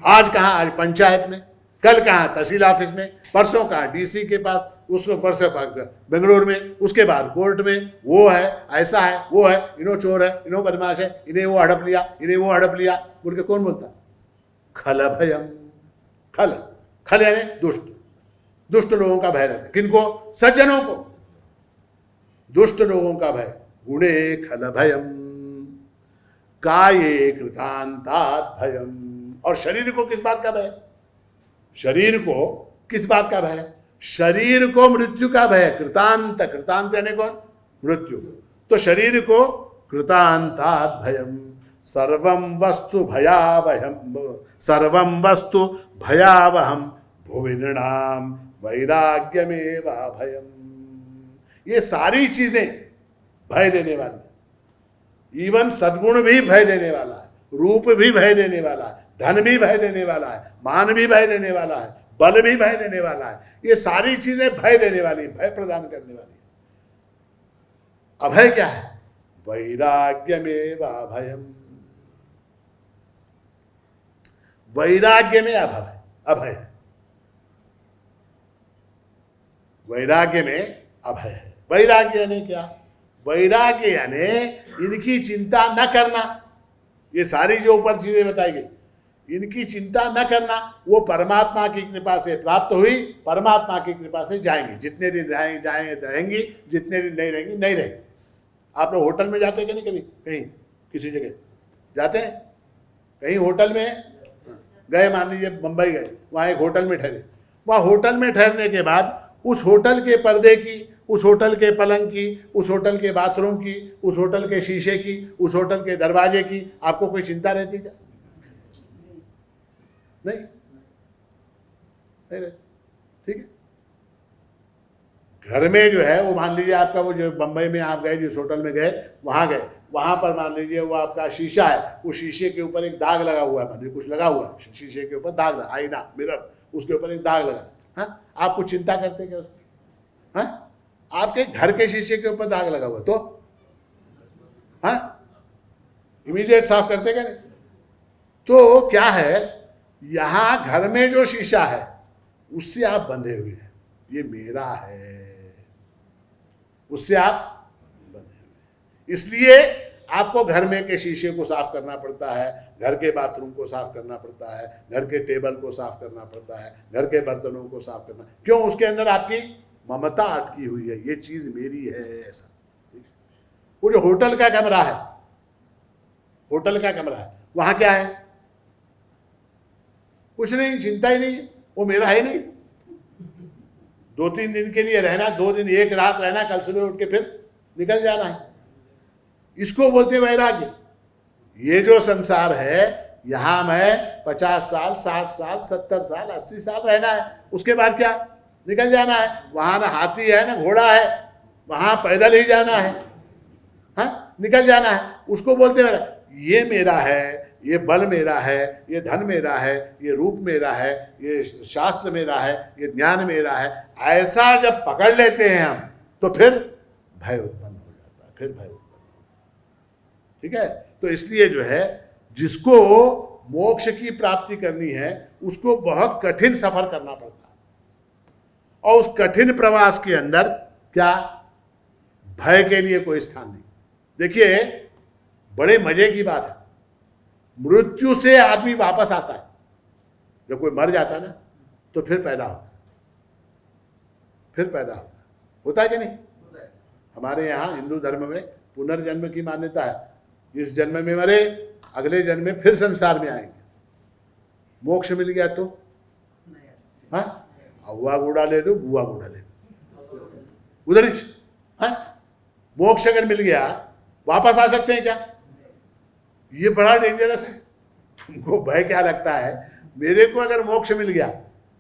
आज कहां? आज पंचायत में, कल कहां? तहसील ऑफिस में, परसों कहां? डीसी के पास, उसको परसों बेंगलोर में, उसके बाद कोर्ट में, वो है, ऐसा है, वो है, इन्हों चोर है, इन्हों बदमाश है, इन्हें वो हड़प लिया, इन्हें वो हड़प लिया, बोल के कौन बोलता? खल भयम। खल, खल यानी दुष्ट, दुष्ट लोगों का भय रहता है। किनको? सज्जनों को। दुष्ट लोगों का भय। गुणे खल भयम काये कृतांतात भयम। और शरीर को किस बात का भय? शरीर को किस बात का भय? शरीर को मृत्यु का भय। कृतांत, कृतांत यानी कौन? मृत्यु। तो शरीर को कृतांतात भयम सर्वं वस्तु भयावहम, सर्वं वस्तु भयावहम भुवि नृणाम वैराग्यमेव भयम। ये सारी चीजें भय देने वाली। इवन सद्गुण भी भय देने वाला है, रूप भी भय देने वाला है, धन भी भय देने वाला है, मान भी भय देने वाला है, बल भी भय देने वाला है। ये सारी चीजें भय देने वाली, भय प्रदान करने वाली है। अभय क्या है? वैराग्यमेव अभयम। वैराग्य में अभय, अभय, वैराग्य में अभय है। वैराग्य यानी क्या? वैराग्य यानी इनकी चिंता न करना। ये सारी जो ऊपर चीजें बताई गई, इनकी चिंता न करना, वो परमात्मा की कृपा से प्राप्त हुई, परमात्मा की कृपा से जाएंगे। जितने दिन रहेंगी, जितने दिन नहीं रहेंगी, नहीं रहेंगी। आप लोग होटल में जाते हैं कि नहीं? कभी कहीं किसी जगह जाते हैं? कहीं होटल में गए, मान लीजिए मुंबई गए, वहाँ एक होटल में ठहरे। वहाँ होटल में ठहरने के बाद उस होटल के पर्दे की, उस होटल के पलंग की, उस होटल के बाथरूम की, उस होटल के शीशे की, उस होटल के दरवाजे की आपको कोई चिंता रहती क्या? नहीं, नहीं रहती। ठीक है। घर में जो है वो मान लीजिए आपका, वो जो बम्बई में आप गए, जिस होटल में गए, वहाँ पर मान लीजिए वो आपका शीशा है, उस शीशे के ऊपर एक दाग लगा हुआ है, मान लीजिए कुछ लगा हुआ है शीशे के ऊपर, दाग लगा, आईना, मिरर, उसके ऊपर एक दाग लगा है। हाँ, आप कुछ चिंता करते क्या उसकी? हाँ, आपके घर के शीशे के ऊपर दाग लगा हुआ तो हाँ, इमीडिएट साफ करते क्या नहीं? तो क्या है, यहां घर में जो शीशा है उससे आप बंधे हुए हैं, ये मेरा है, उससे आप बंधे हुए। इसलिए आपको घर में के शीशे को साफ करना पड़ता है, घर के बाथरूम को साफ करना पड़ता है, घर के टेबल को साफ करना पड़ता है, घर के बर्तनों को साफ करना। क्यों? उसके अंदर आपकी ममता अटकी हुई है, ये चीज मेरी है, ऐसा। वो जो होटल का कमरा है, होटल का कमरा है, वहां क्या है? कुछ नहीं, चिंता ही नहीं, वो मेरा है नहीं। 2-3 दिन के लिए रहना, 2 दिन, 1 रात रहना, कल सुबह उठ के फिर निकल जाना है। इसको बोलते वैराग्य। ये जो संसार है, यहां मैं 50 साल, 60 साल, 70 साल, 80 साल रहना है, उसके बाद क्या? निकल जाना है। वहां ना हाथी है ना घोड़ा है, वहां पैदल ही जाना है, हाँ, निकल जाना है। उसको बोलते वैराग्य। ये मेरा है, ये बल मेरा है, ये धन मेरा है, ये रूप मेरा है, ये शास्त्र मेरा है, ये ज्ञान मेरा है, ऐसा जब पकड़ लेते हैं हम तो फिर भय उत्पन्न हो जाता है, फिर भय उत्पन्न हो जाता है। ठीक है, तो इसलिए जो है जिसको मोक्ष की प्राप्ति करनी है उसको बहुत कठिन सफर करना पड़ता है, और उस कठिन प्रवास के अंदर क्या भय के लिए कोई स्थान नहीं। देखिए बड़े मजे की बात है, मृत्यु से आदमी वापस आता है। जब कोई मर जाता है ना तो फिर पैदा होता है, फिर पैदा होता है कि नहीं? हमारे यहाँ हिंदू धर्म में पुनर्जन्म की मान्यता है। इस जन्म में मरे, अगले जन्म में फिर संसार में आएंगे। मोक्ष मिल गया तो हाँ, हुआ बूढ़ा ले लो, बुआ बूढ़ा ले लो, उधर ही। हाँ, मोक्ष अगर मिल गया वापस आ सकते हैं क्या? ये बड़ा डेंजरस है। तुमको भय क्या लगता है? मेरे को अगर मोक्ष मिल गया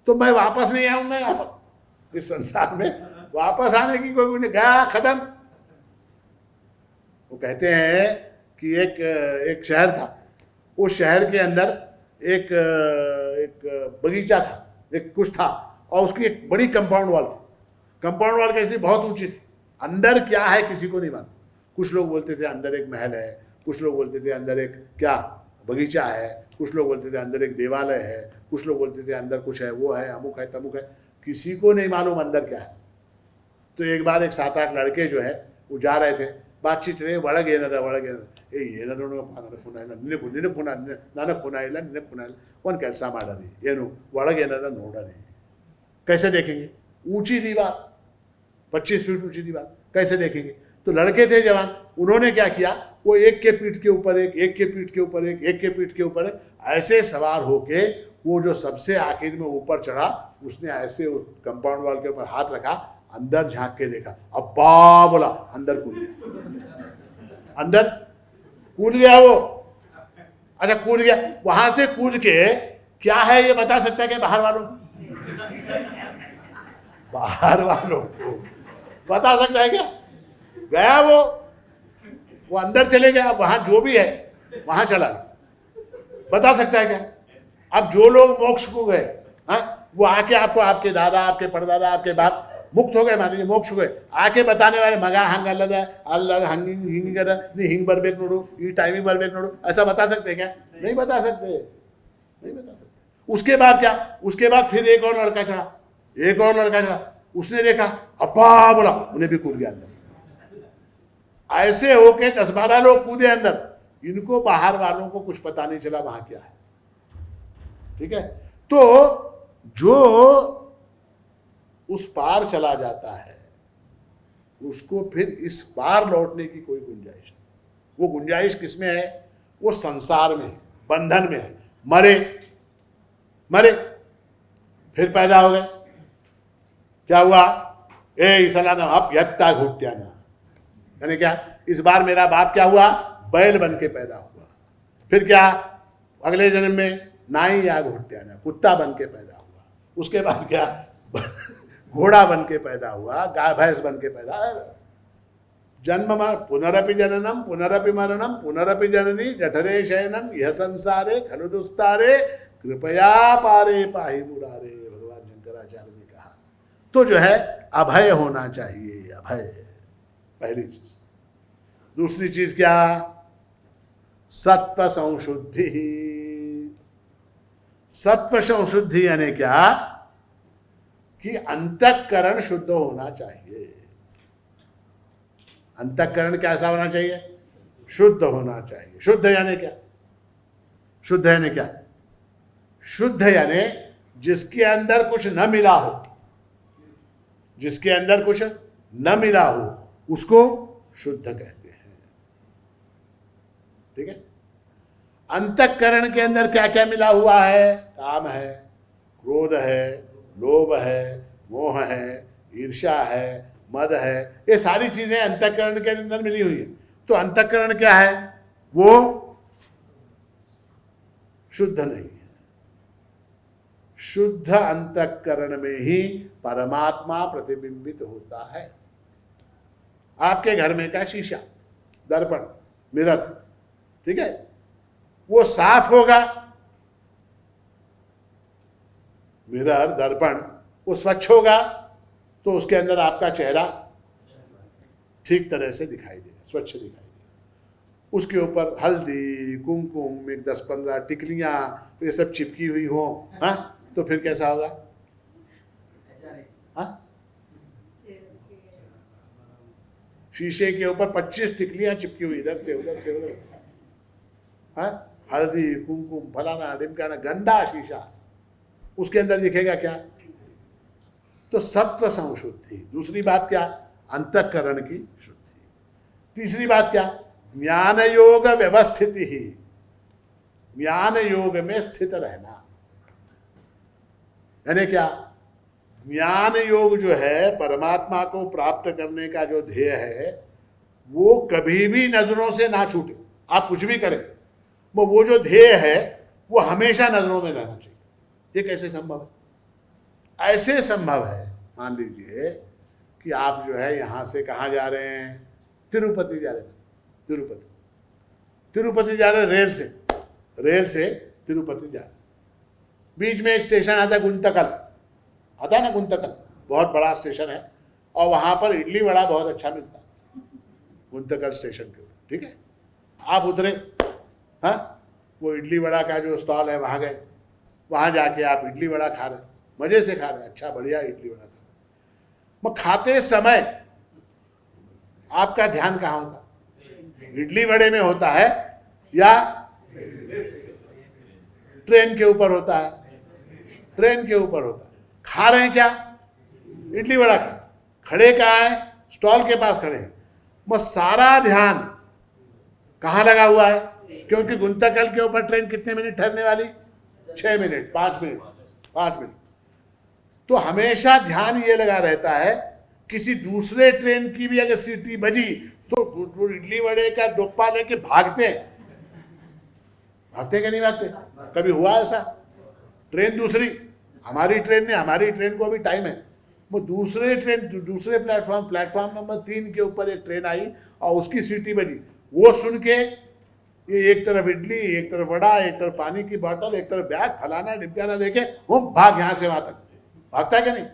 तो मैं वापस नहीं आऊंगा यहाँ पर, इस संसार में वापस आने की कोई नहीं, गया खत्म। वो कहते हैं कि एक शहर था, उस शहर के अंदर एक बगीचा था, एक कुछ था, और उसकी एक बड़ी कंपाउंड वॉल थी। कंपाउंड वॉल कैसी? बहुत ऊंची थी। अंदर क्या है किसी को नहीं मालूम। कुछ लोग बोलते थे अंदर एक महल है, कुछ लोग बोलते थे अंदर एक क्या बगीचा है, कुछ लोग बोलते थे अंदर एक देवालय है, कुछ लोग बोलते थे अंदर कुछ है, वो है, अमुक है, तमुक है, किसी को नहीं मालूम अंदर क्या है। तो एक बार एक 7-8 लड़के जो है वो जा रहे थे, बातचीत रहे, ಒಳಗೆ ಏನಾದ್ರು ನಿನಗೆ ಖುನ ನನಗೆ ಖುನ ಇಲ್ಲ, ನಿನಗೆ ಖುನ ಇಲ್ಲ, ಒಂದು ಕೆಲಸ ಮಾಡೋದು ಏನು, ಒಳಗೆ ಏನಾರ ನೋಡೋದು। कैसे देखेंगे? ऊंची दीवार, 25 फीट ऊंची दीवार, कैसे देखेंगे? तो लड़के थे जवान, उन्होंने क्या किया, वो एक के पीठ के ऊपर एक, एक के पीठ के ऊपर एक, एक के पीठ के ऊपर एक, ऐसे सवार होके वो जो सबसे आखिर में ऊपर चढ़ा, उसने ऐसे उस कंपाउंड वॉल के ऊपर हाथ रखा, अंदर झांक के देखा, अब्बा बोला, अंदर कूद गया, अंदर कूद गया वो। अच्छा कूद गया, वहां से कूद के क्या है ये बता सकता है कि बाहर वालों को? बाहर वालों को बता सकता है क्या? गया वो अंदर चले गया, वहां जो भी है वहां चला गया, बता सकता है क्या? अब जो लोग मोक्ष को गए, हाँ, वो आके आपको, आपके दादा, आपके परदादा, आपके बाप मुक्त हो गए, मान लीजिए मोक्ष हो गए, आके बताने वाले मगा हंग अल्लाह हंगिंग हिंग कर नहीं हिंग बरबेक नोड़ो, ये टाइमिंग बरबेक नोड़ो, ऐसा बता सकते हैं क्या? नहीं बता सकते, नहीं बता सकते। उसके बाद क्या? उसके बाद फिर एक और लड़का चढ़ा, एक और लड़का चढ़ा, उसने देखा, अब्बा बोला, उन्हें भी कूद गया अंदर। ऐसे होके 10-12 लोग कूदे अंदर, इनको बाहर वालों को कुछ पता नहीं चला वहां क्या है। ठीक है, तो जो उस पार चला जाता है उसको फिर इस पार लौटने की कोई गुंजाइश नहीं। वो गुंजाइश किसमें है? वो संसार में है, बंधन में है। मरे फिर पैदा हो गए, क्या हुआ? सलाना आप यत्ता घुट्याना, यानी क्या? इस बार मेरा बाप क्या हुआ? बैल बन के पैदा हुआ। फिर क्या? अगले जन्म में नाई या घुट्याना, कुत्ता बन के पैदा हुआ। उसके बाद क्या? घोड़ा बन के पैदा हुआ, गाय भैंस बन के पैदा। जन्म पुनरपि जननम पुनरपि मरणम पुनरपि जननी जठरे शयनम यह संसारे खलु दुस्तारे कृपया पारे पाहि मुरारे, भगवान शंकराचार्य ने कहा। तो जो है अभय होना चाहिए, अभय, पहली चीज। दूसरी चीज क्या? सत्व संशुद्धि। सत्व संशुद्धि यानी क्या? कि अंतःकरण शुद्ध होना चाहिए। अंतःकरण कैसा होना चाहिए? शुद्ध होना चाहिए। शुद्ध यानी क्या? शुद्ध यानी क्या? शुद्ध यानी जिसके अंदर कुछ न मिला हो, जिसके अंदर कुछ न मिला हो उसको शुद्ध कहते हैं। ठीक है, अंतःकरण के अंदर क्या क्या मिला हुआ है? काम है, क्रोध है, लोभ है, मोह है, ईर्ष्या है, मद है, ये सारी चीजें अंतःकरण के अंदर मिली हुई है। तो अंतःकरण क्या है? वो शुद्ध नहीं है। शुद्ध अंतःकरण में ही परमात्मा प्रतिबिंबित होता है। आपके घर में क्या? शीशा, दर्पण, मिरर, ठीक है, वो साफ होगा, मिरर दर्पण वो स्वच्छ होगा, तो उसके अंदर आपका चेहरा ठीक तरह से दिखाई देगा, स्वच्छ दिखाई देगा। उसके ऊपर हल्दी कुमकुम एक 10-15 टिकलियां ये सब चिपकी हुई हो, हाँ, तो फिर कैसा होगा? हाँ, शीशे के ऊपर 25 टिकलियां चिपकी हुई, इधर से उधर, हाँ, हल्दी कुमकुम फलाना ढिमकाना, गंदा शीशा, उसके अंदर दिखेगा क्या? तो सत्व संशुद्धि। दूसरी बात क्या? अंतःकरण की शुद्धि। तीसरी बात क्या? ज्ञान योग व्यवस्थिति ही, ज्ञान योग में स्थित रहना। यानी क्या? ज्ञान योग जो है परमात्मा को प्राप्त करने का जो ध्येय है, वो कभी भी नजरों से ना छूटे। आप कुछ भी करें, वो जो ध्येय है वो हमेशा नजरों में रहना चाहिए। ये कैसे संभव है? ऐसे संभव है, मान लीजिए कि आप जो है यहां से कहाँ जा रहे हैं? तिरुपति जा रहे हैं। तिरुपति जा रहे हैं रेल से तिरुपति जा रहे हैं। बीच में एक स्टेशन आता है गुंतकल, आता है ना गुंतकल, बहुत बड़ा स्टेशन है, और वहां पर इडली वड़ा बहुत अच्छा मिलता है गुंतकल स्टेशन के ऊपर, ठीक है। आप उतरे, हाँ, वो इडली वड़ा का जो स्टॉल है वहां गए, वहां जाके आप इडली वड़ा खा रहे, मजे से खा रहे, अच्छा बढ़िया इडली वड़ा खा रहे। खाते समय आपका ध्यान कहाँ होता? इडली वड़े में होता है या ट्रेन के ऊपर होता है? ट्रेन के ऊपर होता है। खा रहे हैं क्या? इडली वड़ा खा। खड़े कहाँ हैं? स्टॉल के पास खड़े हैं। सारा ध्यान कहाँ लगा हुआ है? क्योंकि गुंतकल के ऊपर ट्रेन कितने मिनट ठहरने वाली? 6 मिनट, 5 मिनट। तो हमेशा ध्यान ये लगा रहता है, किसी दूसरे ट्रेन की भी अगर सीटी बजी तो इडली वड़े का डोप्पा लेके भागते कि नहीं भागते? कभी हुआ ऐसा? ट्रेन दूसरी, हमारी ट्रेन नहीं, हमारी ट्रेन को अभी टाइम है, वो दूसरे प्लेटफॉर्म नंबर 3 के ऊपर एक ट्रेन आई और उसकी सीटी बजी। वो सुन के ये एक तरफ इडली, एक तरफ वड़ा, एक तरफ पानी की बोतल, एक तरफ बैग फलाना ढिमकाना लेके वो भाग यहां से वहां तक, भागता है कि नहीं?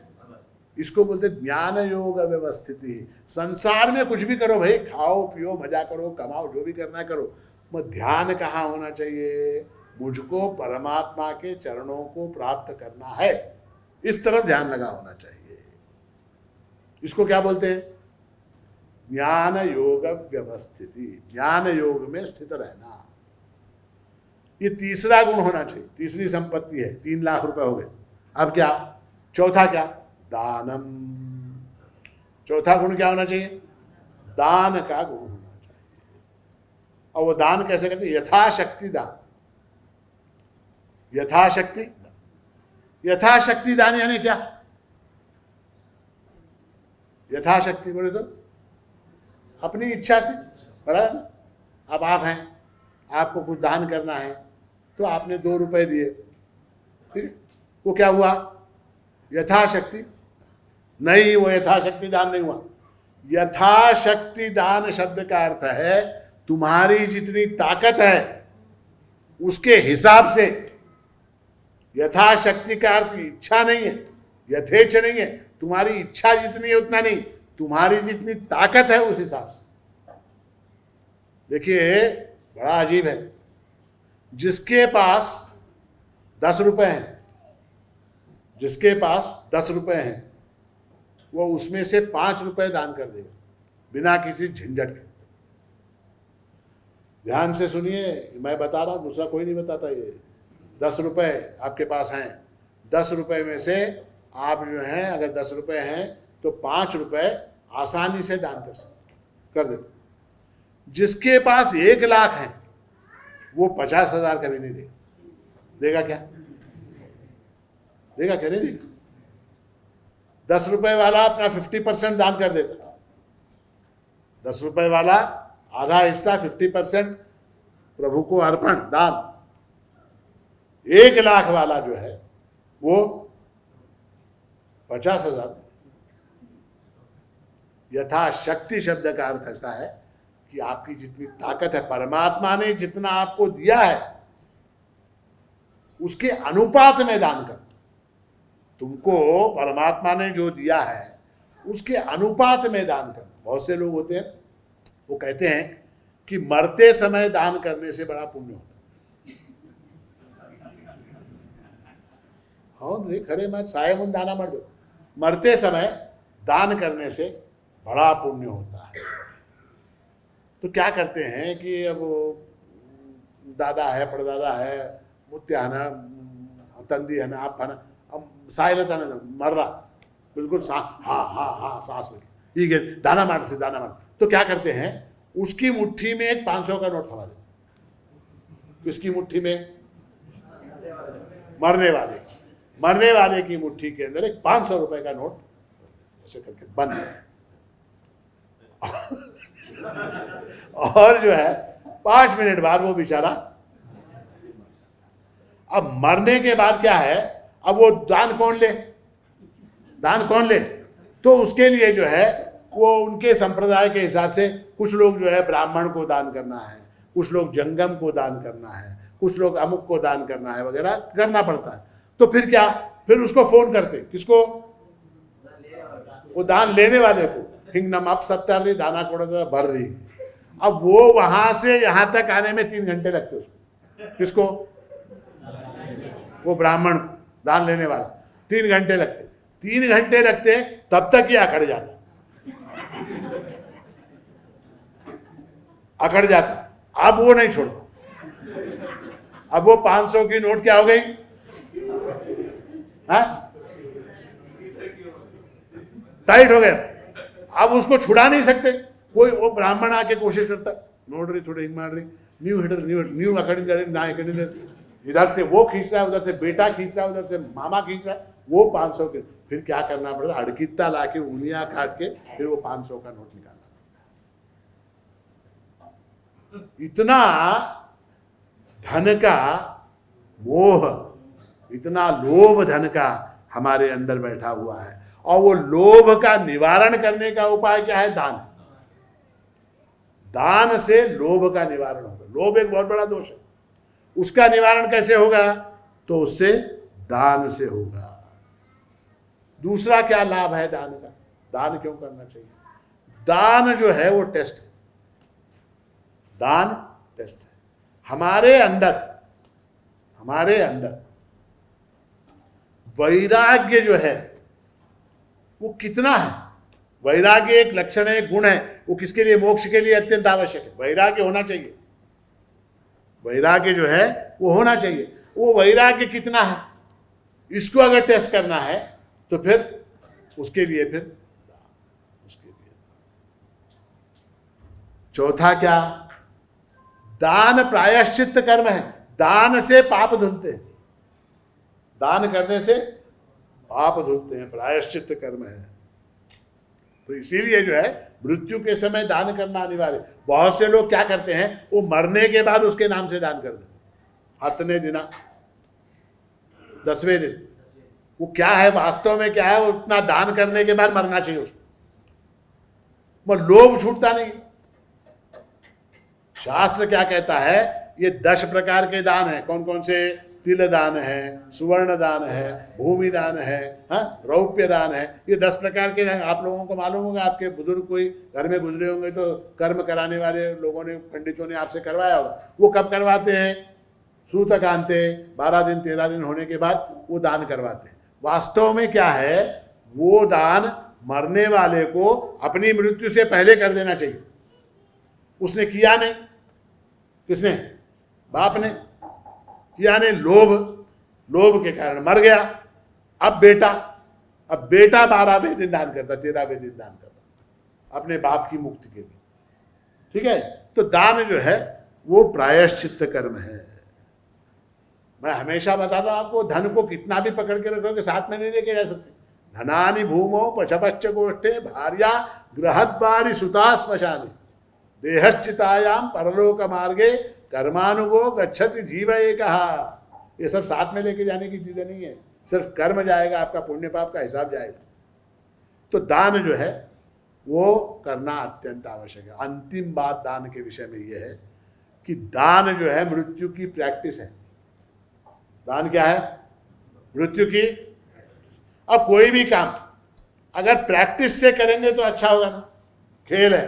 इसको बोलते ज्ञान योग व्यवस्थिति। संसार में कुछ भी करो भाई, खाओ पियो मजा करो कमाओ, जो भी करना है करो, मगर ध्यान कहाँ होना चाहिए? मुझको परमात्मा के चरणों को प्राप्त करना है, इस तरफ ध्यान लगा होना चाहिए। इसको क्या बोलते हैं? ज्ञान योग व्यवस्थिति, ज्ञान योग में स्थित रहना। ये तीसरा गुण होना चाहिए, तीसरी संपत्ति है। 3 लाख रुपए हो गए। अब क्या? चौथा क्या? दानम। चौथा गुण क्या होना चाहिए? दान का गुण होना चाहिए। और वो दान कैसे करते हैं? यथाशक्ति दान। यथाशक्ति दान यानी क्या? यथाशक्ति बोले तो अपनी इच्छा से, बराबर ना? अब आप हैं, आपको कुछ दान करना है, तो आपने 2 रुपए दिए, ठीक है, वो क्या हुआ? यथाशक्ति नहीं, वो यथाशक्ति दान नहीं हुआ। यथाशक्ति दान शब्द का अर्थ है तुम्हारी जितनी ताकत है उसके हिसाब से। यथाशक्ति का अर्थ इच्छा नहीं है, यथेच्छ नहीं है, तुम्हारी इच्छा जितनी है उतना नहीं, तुम्हारी जितनी ताकत है उस हिसाब से। देखिए बड़ा अजीब है, जिसके पास 10 रुपए हैं, जिसके पास 10 रुपए हैं, वो उसमें से 5 रुपए दान कर देगा बिना किसी झंझट के। ध्यान से सुनिए, मैं बता रहा हूं, दूसरा कोई नहीं बताता। ये 10 रुपए आपके पास हैं, 10 रुपए में से आप जो हैं, अगर 10 रुपए हैं तो 5 रुपए आसानी से दान कर देते। जिसके पास 1 लाख है वो 50,000 कभी नहीं देगा। देगा क्या? देगा क्या? नहीं देगा। 10 रुपए वाला अपना 50% दान कर देता। 10 रुपए वाला आधा हिस्सा 50% प्रभु को अर्पण दान। 1 लाख वाला जो है वो 50,000। यथाशक्ति शब्द का अर्थ ऐसा है कि आपकी जितनी ताकत है, परमात्मा ने जितना आपको दिया है उसके अनुपात में दान कर। तुमको परमात्मा ने जो दिया है उसके अनुपात में दान कर। बहुत से लोग होते हैं वो कहते हैं कि मरते समय दान करने से बड़ा पुण्य होता है। हाँ नहीं खरे मत साय मुन दाना मर दो, मरते समय दान करने से बड़ा पुण्य होता है। तो क्या करते हैं कि अब दादा है, परदादा है, मुत्या है ना, तंदी है ना, आप है ना, अब साय लेता ना मर रहा बिल्कुल सांस ले ठीक है, दाना मार से दाना मार। तो क्या करते हैं, उसकी मुट्ठी में एक 500 का नोट थमा देते। किसकी मुट्ठी में? मरने वाले की मुट्ठी के अंदर एक 500 रुपए का नोट ऐसे करके बंद है। और जो है 5 मिनट बाद वो बेचारा, अब मरने के बाद क्या है, अब वो दान कौन ले? तो उसके लिए जो है वो उनके संप्रदाय के हिसाब से कुछ लोग जो है ब्राह्मण को दान करना है, कुछ लोग जंगम को दान करना है, कुछ लोग अमुक को दान करना है वगैरह करना पड़ता है। तो फिर क्या, फिर उसको फोन करते, किसको? वो दान लेने वाले को, हिंगनम अब 70 दाना कोड़ा भर रही। अब वो वहां से यहां तक आने में 3 घंटे लगते उसको। किसको? वो ब्राह्मण को, दान लेने वाला। 3 घंटे लगते, 3 घंटे लगते, तब तक ये अकड़ जाता। अब वो नहीं छोड़ता। अब वो 500 की नोट क्या हो गई? टाइट हो गया। अब उसको छुड़ा नहीं सकते कोई। वो ब्राह्मण आके कोशिश करता, नोट रही छोड़े हिंग मार रही, न्यू अकड़ी जा रही, ना अकड़ी, इधर से वो खींच रहा है, उधर से बेटा खींच रहा है, उधर से मामा खींच रहा है। वो 500 के, फिर क्या करना पड़ता, अड़कित्ता लाके उंगलियां काट के फिर वो 500 का नोट निकालना। इतना धन का मोह, इतना लोभ धन का हमारे अंदर बैठा हुआ है। और वो लोभ का निवारण करने का उपाय क्या है? दान। दान से लोभ का निवारण होगा। लोभ एक बहुत बड़ा दोष है, उसका निवारण कैसे होगा? तो उससे दान से होगा। दूसरा क्या लाभ है दान का? दान क्यों करना चाहिए? दान जो है वो टेस्ट है। दान टेस्ट है। हमारे अंदर वैराग्य जो है वो कितना है? वैराग्य एक लक्षण है, एक गुण है। वो किसके लिए? मोक्ष के लिए अत्यंत आवश्यक है। वैराग्य होना चाहिए। वैराग्य जो है वो होना चाहिए। वो वैराग्य कितना है, इसको अगर टेस्ट करना है तो फिर उसके लिए चौथा क्या? दान प्रायश्चित कर्म है। दान से पाप धुलते हैं। दान करने से पाप धुलते हैं, प्रायश्चित कर्म है। तो इसीलिए जो है मृत्यु के समय दान करना अनिवार्य। बहुत से लोग क्या करते हैं, वो मरने के बाद उसके नाम से दान कर देते। हतने दिना 10वें दिन, वो क्या है वास्तव में क्या है, वो उतना दान करने के बाद मरना चाहिए उसको, वो लोभ छूटता नहीं। शास्त्र क्या कहता है? ये 10 प्रकार के दान है। कौन कौन से? तिल दान है, सुवर्ण दान है, भूमि दान है, रौप्य दान है। ये 10 प्रकार के आप लोगों को मालूम होगा। आपके बुजुर्ग कोई घर में गुजरे होंगे तो कर्म कराने वाले लोगों ने, पंडितों ने आपसे करवाया होगा। वो कब करवाते हैं? सूतक आनते 12 दिन 13 दिन होने के बाद वो दान करवाते हैं। वास्तव में क्या है, वो दान मरने वाले को अपनी मृत्यु से पहले कर देना चाहिए। उसने किया नहीं। किसने? बाप ने किया नहीं। लोभ के कारण मर गया। अब बेटा 12वें दिन दान करता, 13वें दिन दान करता अपने बाप की मुक्ति के लिए। ठीक है। तो दान जो है वो प्रायश्चित कर्म है। मैं हमेशा बताता हूं आपको, धन को कितना भी पकड़ के रखोगे साथ में नहीं लेके जा सकते। धनानि भूमौ पशपश्च गोष्ठे भार्या गृहद्वारि सुता श्मशाने देहश्चितायाम परलोक मार्गे कर्मानुगो गच्छति जीव एकः। ये सब साथ में लेके जाने की चीजें नहीं है। सिर्फ कर्म जाएगा, आपका पुण्य पाप का हिसाब जाएगा। तो दान जो है वो करना अत्यंत आवश्यक है। अंतिम बात दान के विषय में ये है कि दान जो है मृत्यु की प्रैक्टिस है। दान क्या है? मृत्यु की। अब कोई भी काम अगर प्रैक्टिस से करेंगे तो अच्छा होगा ना। खेल है,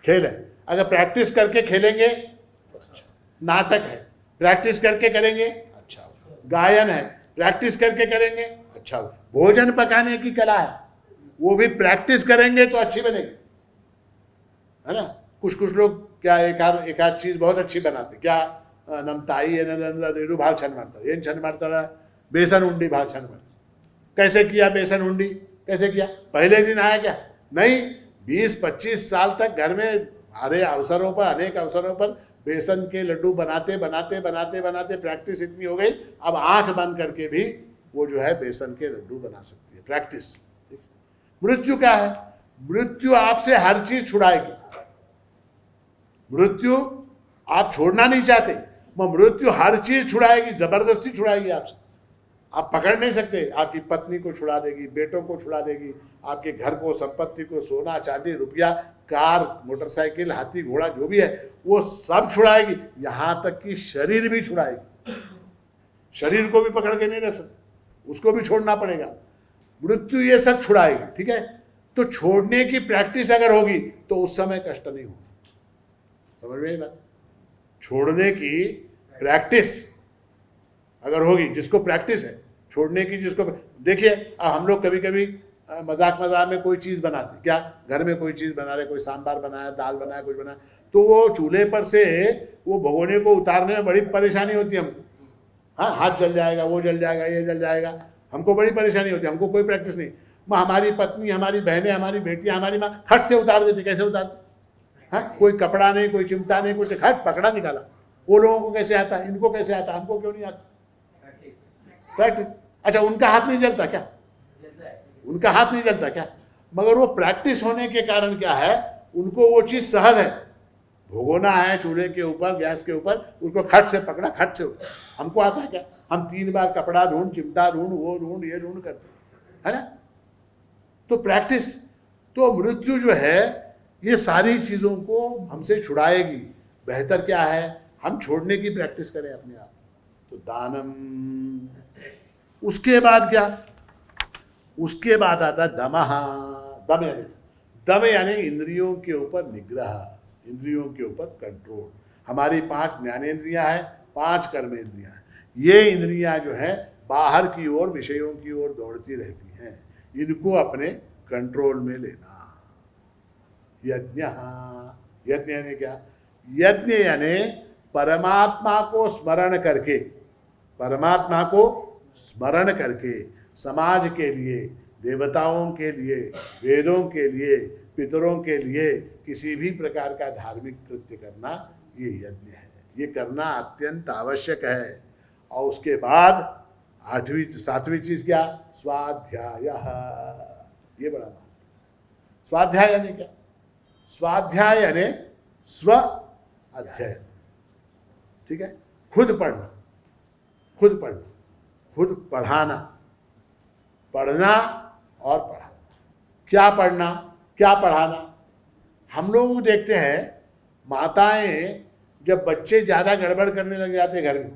खेल है, अगर प्रैक्टिस करके खेलेंगे तो अच्छा। नाटक है, प्रैक्टिस करके करेंगे अच्छा होगा। गायन है, प्रैक्टिस करके करेंगे अच्छा होगा। भोजन पकाने की कला है, वो भी प्रैक्टिस करेंगे तो अच्छी बनेगी, है ना। कुछ कुछ लोग क्या एक आध चीज बहुत अच्छी बनाते, क्या नमताई नीरू भाग छन मारता, ये छन मारता बेसन उंडी भाग छन मारता। कैसे किया बेसन उंडी? कैसे किया? पहले दिन आया क्या? नहीं, 20-25 साल तक घर में अनेक अवसरों पर बेसन के लड्डू बनाते बनाते बनाते बनाते प्रैक्टिस इतनी हो गई, अब आंख बंद करके भी वो जो है बेसन के लड्डू बना सकती है, प्रैक्टिस। मृत्यु क्या है? मृत्यु आपसे हर चीज छुड़ाएगी। मृत्यु आप छोड़ना नहीं चाहते, वो मृत्यु हर चीज छुड़ाएगी, जबरदस्ती छुड़ाएगी आपसे। आप पकड़ नहीं सकते। आपकी पत्नी को छुड़ा देगी, बेटों को छुड़ा देगी, आपके घर को, संपत्ति को, सोना चांदी रुपया, कार मोटरसाइकिल हाथी घोड़ा जो भी है वो सब छुड़ाएगी, यहां तक कि शरीर भी छुड़ाएगी। शरीर को भी पकड़ के नहीं रख सकते, उसको भी छोड़ना पड़ेगा। मृत्यु ये सब छुड़ाएगी, ठीक है। तो छोड़ने की प्रैक्टिस अगर होगी तो उस समय कष्ट नहीं होगा। समझ में आई बात? छोड़ने की प्रैक्टिस अगर होगी, जिसको प्रैक्टिस है छोड़ने की, जिसको देखिए हम लोग कभी कभी मजाक में कोई चीज़ बनाते, क्या घर में कोई चीज़ बना रहे, कोई सांभर बनाया, दाल बनाया, कुछ बनाया, तो वो चूल्हे पर से वो भगोने को उतारने में बड़ी परेशानी होती है हमको। हाँ, हाथ जल जाएगा, वो जल जाएगा, ये जल जाएगा, हमको बड़ी परेशानी होती है। हमको कोई प्रैक्टिस नहीं। हमारी पत्नी, हमारी बहनें, हमारी बेटियां, हमारी माँ खट से उतार देती। कैसे उतारती? हाँ, कोई कपड़ा नहीं, कोई चिमटा नहीं, कुछ, खट पकड़ा निकाला। वो लोगों को कैसे आता है, इनको कैसे आता है, हमको क्यों नहीं आता? प्रैक्टिस। अच्छा, उनका हाथ नहीं जलता क्या? उनका हाथ नहीं जलता क्या? मगर वो प्रैक्टिस होने के कारण क्या है, उनको वो चीज सहज है। भगोना है चूल्हे के ऊपर, गैस के ऊपर, उसको खट से पकड़ा, खट से उठा। हमको आता है क्या? हम 3 बार कपड़ा ढूंढ, चिमटा ढूंढ, वो ढूंढ, ये ढूंढ करते, है ना। तो प्रैक्टिस। तो मृत्यु जो है ये सारी चीजों को हमसे छुड़ाएगी। बेहतर क्या है, हम छोड़ने की प्रैक्टिस करें अपने आप। तो दानम। उसके बाद क्या? उसके बाद आता दमः। दम यानी इंद्रियों के ऊपर निग्रह, इंद्रियों के ऊपर कंट्रोल। हमारी 5 ज्ञानेंद्रियां हैं, 5 कर्मेंद्रियां हैं। ये इंद्रियां जो है बाहर की ओर, विषयों की ओर दौड़ती रहती हैं, इनको अपने कंट्रोल में लेना। यज्ञ। यज्ञ यानी क्या? यज्ञ यानी परमात्मा को स्मरण करके, परमात्मा को स्मरण करके समाज के लिए, देवताओं के लिए, वेदों के लिए, पितरों के लिए किसी भी प्रकार का धार्मिक कृत्य करना, ये यज्ञ है। ये करना अत्यंत आवश्यक है। और उसके बाद 7वीं चीज क्या? स्वाध्याय। ये बड़ा बात। स्वाध्याय यानी क्या? स्वाध्याय यानी स्व अध्ययन, ठीक है। खुद पढ़ना, खुद पढ़ना, खुद पढ़ाना, पढ़ना और पढ़ाना। क्या पढ़ना, क्या पढ़ाना? हम लोग देखते हैं माताएं जब बच्चे ज़्यादा गड़बड़ करने लग जाते हैं घर में,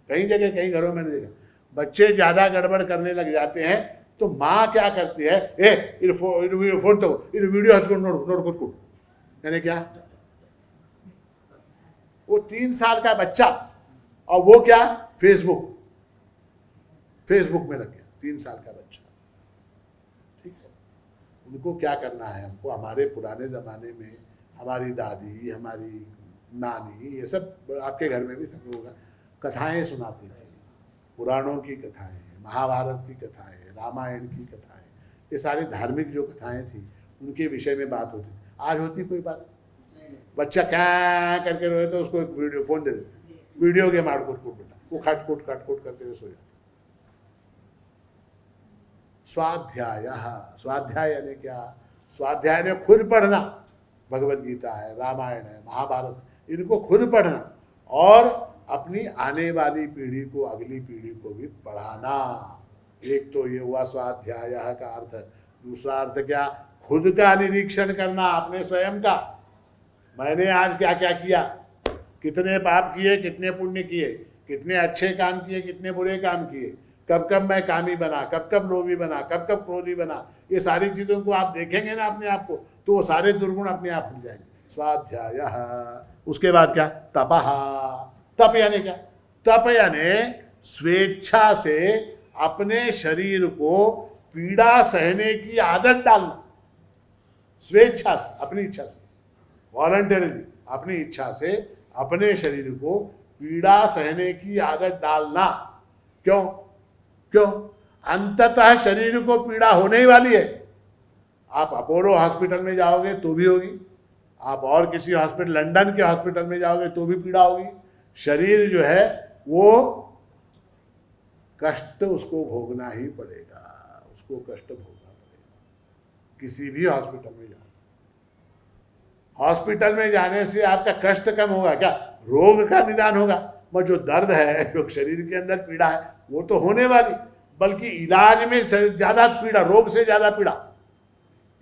कई जगह, कई घरों में देखा, बच्चे ज़्यादा गड़बड़ करने लग जाते हैं तो माँ क्या करती है, फोन तो वीडियो हंसको नोट खुद, यानी क्या? वो 3 साल का बच्चा, और वो क्या, फेसबुक में लग गया, 3 साल का बच्चा, ठीक है। उनको क्या करना है? हमको हमारे पुराने ज़माने में हमारी दादी, हमारी नानी, ये सब आपके घर में भी सब लोग कथाएं सुनाती थी। पुराणों की कथाएं, महाभारत की कथाएं, रामायण की कथाएं, ये सारी धार्मिक जो कथाएं थी उनके विषय में बात होती थी। आज होती कोई बात? बच्चा क्या करके रोए तो उसको एक वीडियो फोन दे देते, वीडियो गेम आड़ कूट बेटा, वो खटकुट करके सो जाता। स्वाध्याय। स्वाध्याय यानी क्या? स्वाध्याय ने खुद पढ़ना, भगवत गीता है, रामायण है, महाभारत, इनको खुद पढ़ना और अपनी आने वाली पीढ़ी को, अगली पीढ़ी को भी पढ़ाना। एक तो ये हुआ स्वाध्याय का अर्थ। दूसरा अर्थ क्या? खुद का निरीक्षण करना, अपने स्वयं का। मैंने आज क्या क्या किया, कितने पाप किए, कितने पुण्य किए, कितने अच्छे काम किए, कितने बुरे काम किए, कब कब मैं कामी बना, कब कब लोभी बना, कब कब क्रोधी बना, ये सारी चीज़ों को आप देखेंगे ना अपने आप को, तो वो सारे दुर्गुण अपने आप हट जाएंगे। स्वाध्याय, उसके बाद क्या, तपः। तप यानी क्या, तप यानी स्वेच्छा से अपने शरीर को पीड़ा सहने की आदत डालना। स्वेच्छा से, अपनी इच्छा से, वॉलंटरीली अपनी इच्छा से अपने शरीर को पीड़ा सहने की आदत डालना। क्यों? क्यों? अंततः शरीर को पीड़ा होने ही वाली है। आप अपोलो हॉस्पिटल में जाओगे तो भी होगी, आप और किसी हॉस्पिटल, लंदन के हॉस्पिटल में जाओगे तो भी पीड़ा होगी। शरीर जो है वो कष्ट उसको भोगना ही पड़ेगा, उसको कष्ट भोगना पड़ेगा। किसी भी हॉस्पिटल में जाओ, हॉस्पिटल में जाने से आपका कष्ट कम होगा क्या? रोग का निदान होगा, मगर जो दर्द है, जो शरीर के अंदर पीड़ा है, वो तो होने वाली, बल्कि इलाज में ज्यादा पीड़ा, रोग से ज्यादा पीड़ा।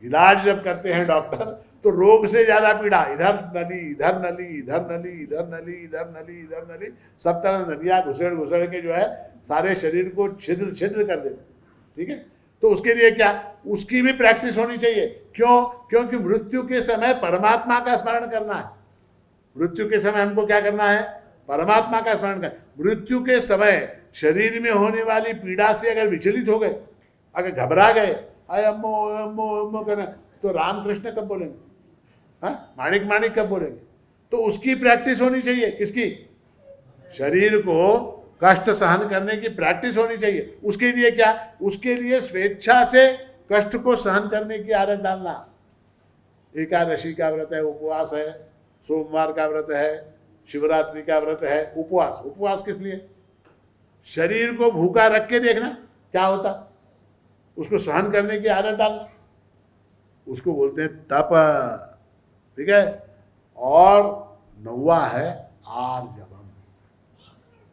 इलाज जब करते हैं डॉक्टर तो रोग से ज्यादा पीड़ा, इधर नली, इधर नली, इधर नली, इधर नली, इधर नली, इधर नली, सब तरह नलियां घुसड़ के जो है सारे शरीर को छिद्र छिद्र कर देते। ठीक है, तो उसके लिए क्या, उसकी भी प्रैक्टिस होनी चाहिए। क्यों? क्योंकि मृत्यु के समय परमात्मा का स्मरण करना है। मृत्यु के समय हमको क्या करना है? परमात्मा का स्मरण करना। मृत्यु के समय शरीर में होने वाली पीड़ा से अगर विचलित हो गए, अगर घबरा गए, अरे अम्मो अम्मो अम्मो करना, तो रामकृष्ण कब बोलेंगे? हाँ, माणिक माणिक कब बोलेंगे? तो उसकी प्रैक्टिस होनी चाहिए। किसकी? शरीर को कष्ट सहन करने की प्रैक्टिस होनी चाहिए। उसके लिए क्या? उसके लिए स्वेच्छा से कष्ट को सहन करने की आदत डालना। एकादशी का व्रत है, उपवास है, सोमवार का व्रत है, शिवरात्रि का व्रत है, उपवास। उपवास किस लिए? शरीर को भूखा रख के देखना क्या होता, उसको सहन करने की आदत डालना, उसको बोलते हैं तप। ठीक है, और 9वां है आर्जवम।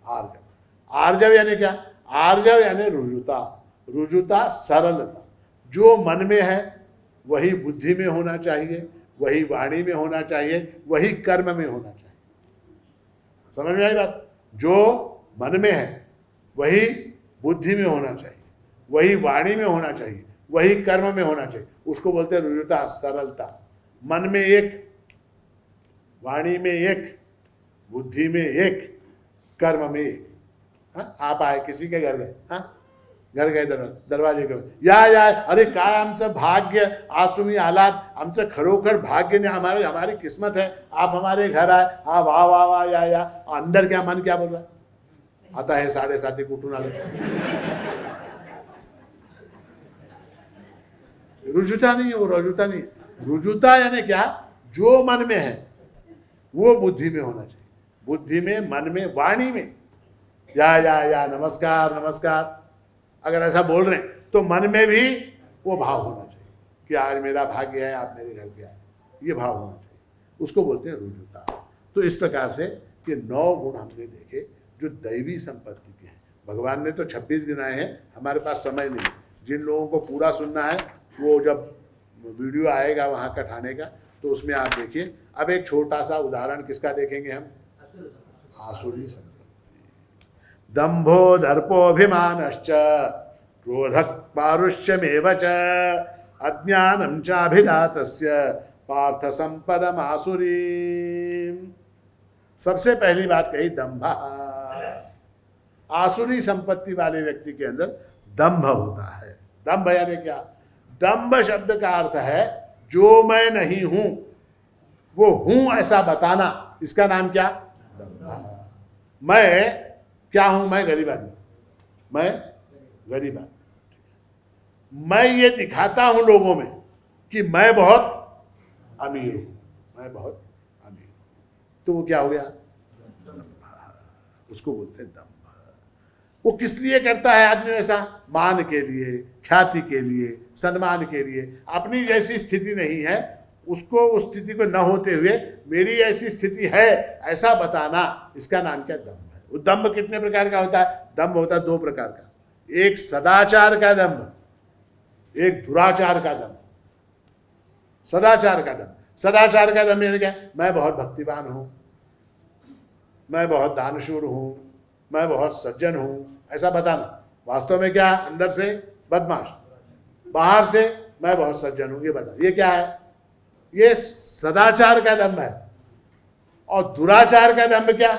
आर्जव, आर्जव यानी क्या? आर्जव यानी रुजुता। रुजुता, सरलता। जो मन में है वही बुद्धि में होना चाहिए, वही वाणी में होना चाहिए, वही कर्म में होना चाहिए। समझ में आई बात? जो मन में है वही बुद्धि में होना चाहिए, वही वाणी में होना चाहिए, वही कर्म में होना चाहिए। उसको बोलते हैं रुजुता, सरलता। मन में एक, वाणी में एक, बुद्धि में एक, कर्म में एक। हाँ, आप आए किसी के घर गए, हाँ, घर गए, दरवाजे के, या अरे काय आमचं भाग्य, आज तुम्ही आलात, आमचं खरोखर भाग्य ने, हमारी किस्मत है, आप हमारे घर आए, हाँ वाह वाह वाह, या अंदर क्या, मन क्या बोल रहा है? आता है 7:30 कुठून आले? रुजुता नहीं है वो, रुजुता नहीं। रुजुता यानी क्या? जो मन में है वो बुद्धि में होना चाहिए, बुद्धि में, मन में, वाणी में। या नमस्कार नमस्कार अगर ऐसा बोल रहे हैं तो मन में भी वो भाव होना चाहिए कि आज मेरा भाग्य है आप मेरे घर पे आए, ये भाव होना चाहिए। उसको बोलते हैं रुजुता। तो इस प्रकार से ये 9 गुण हमने देखे जो दैवी संपत्ति के हैं। भगवान ने तो 26 गिनाए हैं, हमारे पास समय नहीं। जिन लोगों को पूरा सुनना है वो जब वीडियो आएगा वहाँ का ठाणे का, तो उसमें आप देखिए। अब एक छोटा सा उदाहरण किसका देखेंगे हम? आसुरी संपत्ति। दंभो दर्पोऽभिमानश्च क्रोधः पारुष्यमेव च अज्ञानं चाभिजातस्य पार्थ संपदम् आसुरीम्। सबसे पहली बात कही दंभ। आसुरी संपत्ति वाले व्यक्ति के अंदर दंभ होता है। दंभ यानी क्या? दंभ शब्द का अर्थ है जो मैं नहीं हूं वो हूं ऐसा बताना। इसका नाम क्या? दंभ। मैं क्या हूं? मैं गरीब आदमी, मैं गरीब आदमी। मैं ये दिखाता हूं लोगों में कि मैं बहुत अमीर हूं, मैं बहुत अमीर हूं। तो वो क्या हो गया? उसको बोलते हैं दंभ। वो किस लिए करता है आदमी ऐसा? मान के लिए, ख्याति के लिए, सम्मान के लिए। अपनी जैसी स्थिति नहीं है उसको, उस स्थिति को न होते हुए मेरी ऐसी स्थिति है ऐसा बताना, इसका नाम क्या? दंभ। दंभ कितने प्रकार का होता है? दंभ होता है 2 प्रकार का। एक सदाचार का दंभ, एक दुराचार का दंभ। सदाचार का दंभ, सदाचार का दंभ यानी क्या? मैं बहुत भक्तिवान हूं, मैं बहुत दानशूर हूं, मैं बहुत सज्जन हूँ, ऐसा बताना। वास्तव में क्या, अंदर से बदमाश, बाहर से मैं बहुत सज्जन हूँ, ये बता। ये क्या है? ये सदाचार का दंभ है। और दुराचार का दंभ क्या?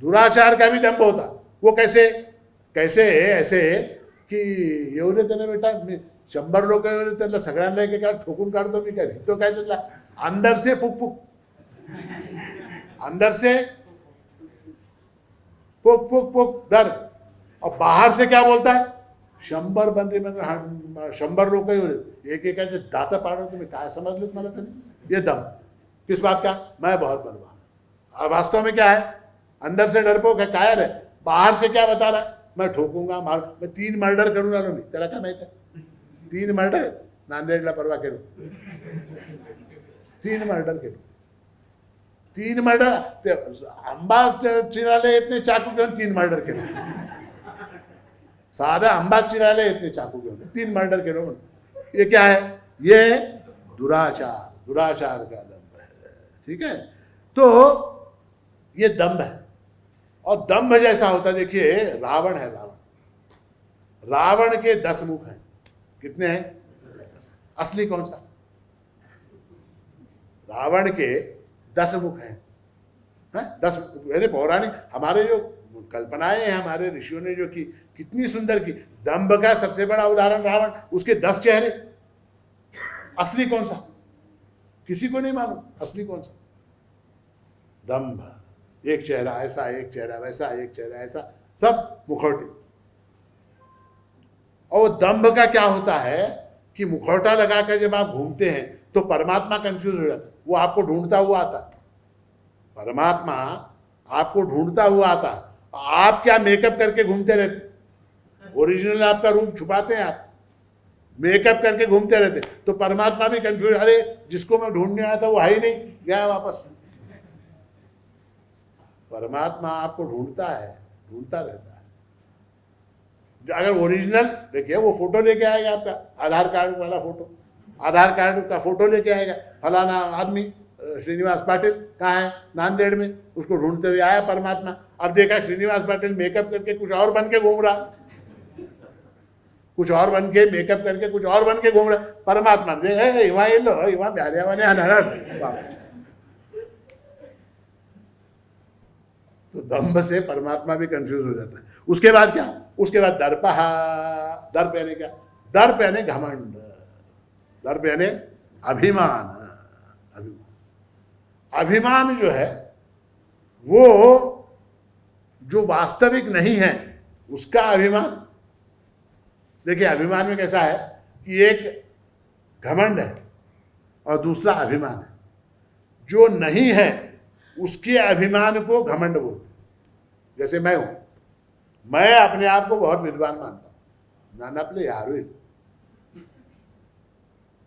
दुराचार का भी दंभ होता। वो कैसे? कैसे? ऐसे की एवढे त्याने बेटा 100 लोक त्याला सगळ्यांना एकेका ठोकून काढतो मी, काय तो काय त्याला अंदर से फुक फुक, अंदर से पुक पुक पुक डर, और बाहर से क्या बोलता है? 100 बंदे म्हणजे 100 लोक एकेकाचे दात पाडो तुम्ही, काय समजलेत मला तरी? ये दम किस बात का? मैं बहुत बलवान। अब वास्तव में क्या है? अंदर से डरपोक है, कायर है, बाहर से क्या बता रहा है? मैं ठोकूंगा, मार, मैं 3 मर्डर करून आलो मी, त्याला काय माहिती आहे? 3 मर्डर नांदेडला परवा केलो, 3 मर्डर केलो, 3 मर्डर, ते आंबा चिरायला येत नाही चाकू घेऊन 3 मर्डर केले, साधा आंबा चिरायला येत नाही चाकू घेऊन 3 मर्डर केलो म्हणून। ये क्या है? ये दुराचार, दुराचार का दंभ है। ठीक है, तो ये दंभ है। और दंभ जैसा होता है, देखिए रावण है, रावण, रावण के 10 मुख हैं। कितने हैं? असली कौन सा? रावण के 10 मुख हैं, 10। मेरे पौराणिक हमारे जो कल्पनाएं हैं, हमारे ऋषियों ने जो की, कितनी सुंदर की। दंभ का सबसे बड़ा उदाहरण रावण, उसके 10 चेहरे। असली कौन सा? किसी को नहीं मालूम असली कौन सा। दंभ, एक चेहरा ऐसा, एक चेहरा वैसा, एक चेहरा ऐसा, सब मुखौटे। और दंभ का क्या होता है कि मुखौटा लगाकर जब आप घूमते हैं तो परमात्मा कंफ्यूज हो जाता है, वो आपको ढूंढता हुआ आता है। परमात्मा आपको ढूंढता हुआ आता है। आप क्या मेकअप करके घूमते रहते? ओरिजिनल आपका रूप छुपाते हैं आप, मेकअप करके घूमते रहते, तो परमात्मा भी कंफ्यूज, अरे जिसको मैं ढूंढने आया था वो है ही नहीं, गया वापस। परमात्मा आपको ढूंढता है, ढूंढता रहता है। अगर ओरिजिनल, देखिए वो फोटो लेके आएगा आपका, आधार कार्ड वाला फोटो, आधार कार्ड का फोटो लेके आएगा, फलाना आदमी श्रीनिवास पाटिल कहाँ है? नांदेड़ में। उसको ढूंढते हुए आया परमात्मा। अब देखा श्रीनिवास पाटिल मेकअप करके कुछ और बन के घूम रहा, कुछ और बन के, मेकअप करके कुछ और बन के घूम रहा। परमात्मा दे इवा ये लो, इवा ब्यारे, तो दंभ से परमात्मा भी कंफ्यूज हो जाता है। उसके बाद क्या? उसके बाद दर्प, दर्प यानी क्या? दर्प यानी घमंड, दर्प यानी अभिमान। अभिमान, अभिमान जो है वो जो वास्तविक नहीं है उसका अभिमान। देखिए अभिमान में कैसा है कि एक घमंड है और दूसरा अभिमान है। जो नहीं है उसके अभिमान को घमंड बोलते। जैसे मैं हूं, मैं अपने आप को बहुत विद्वान मानता हूं, नानापले यारू,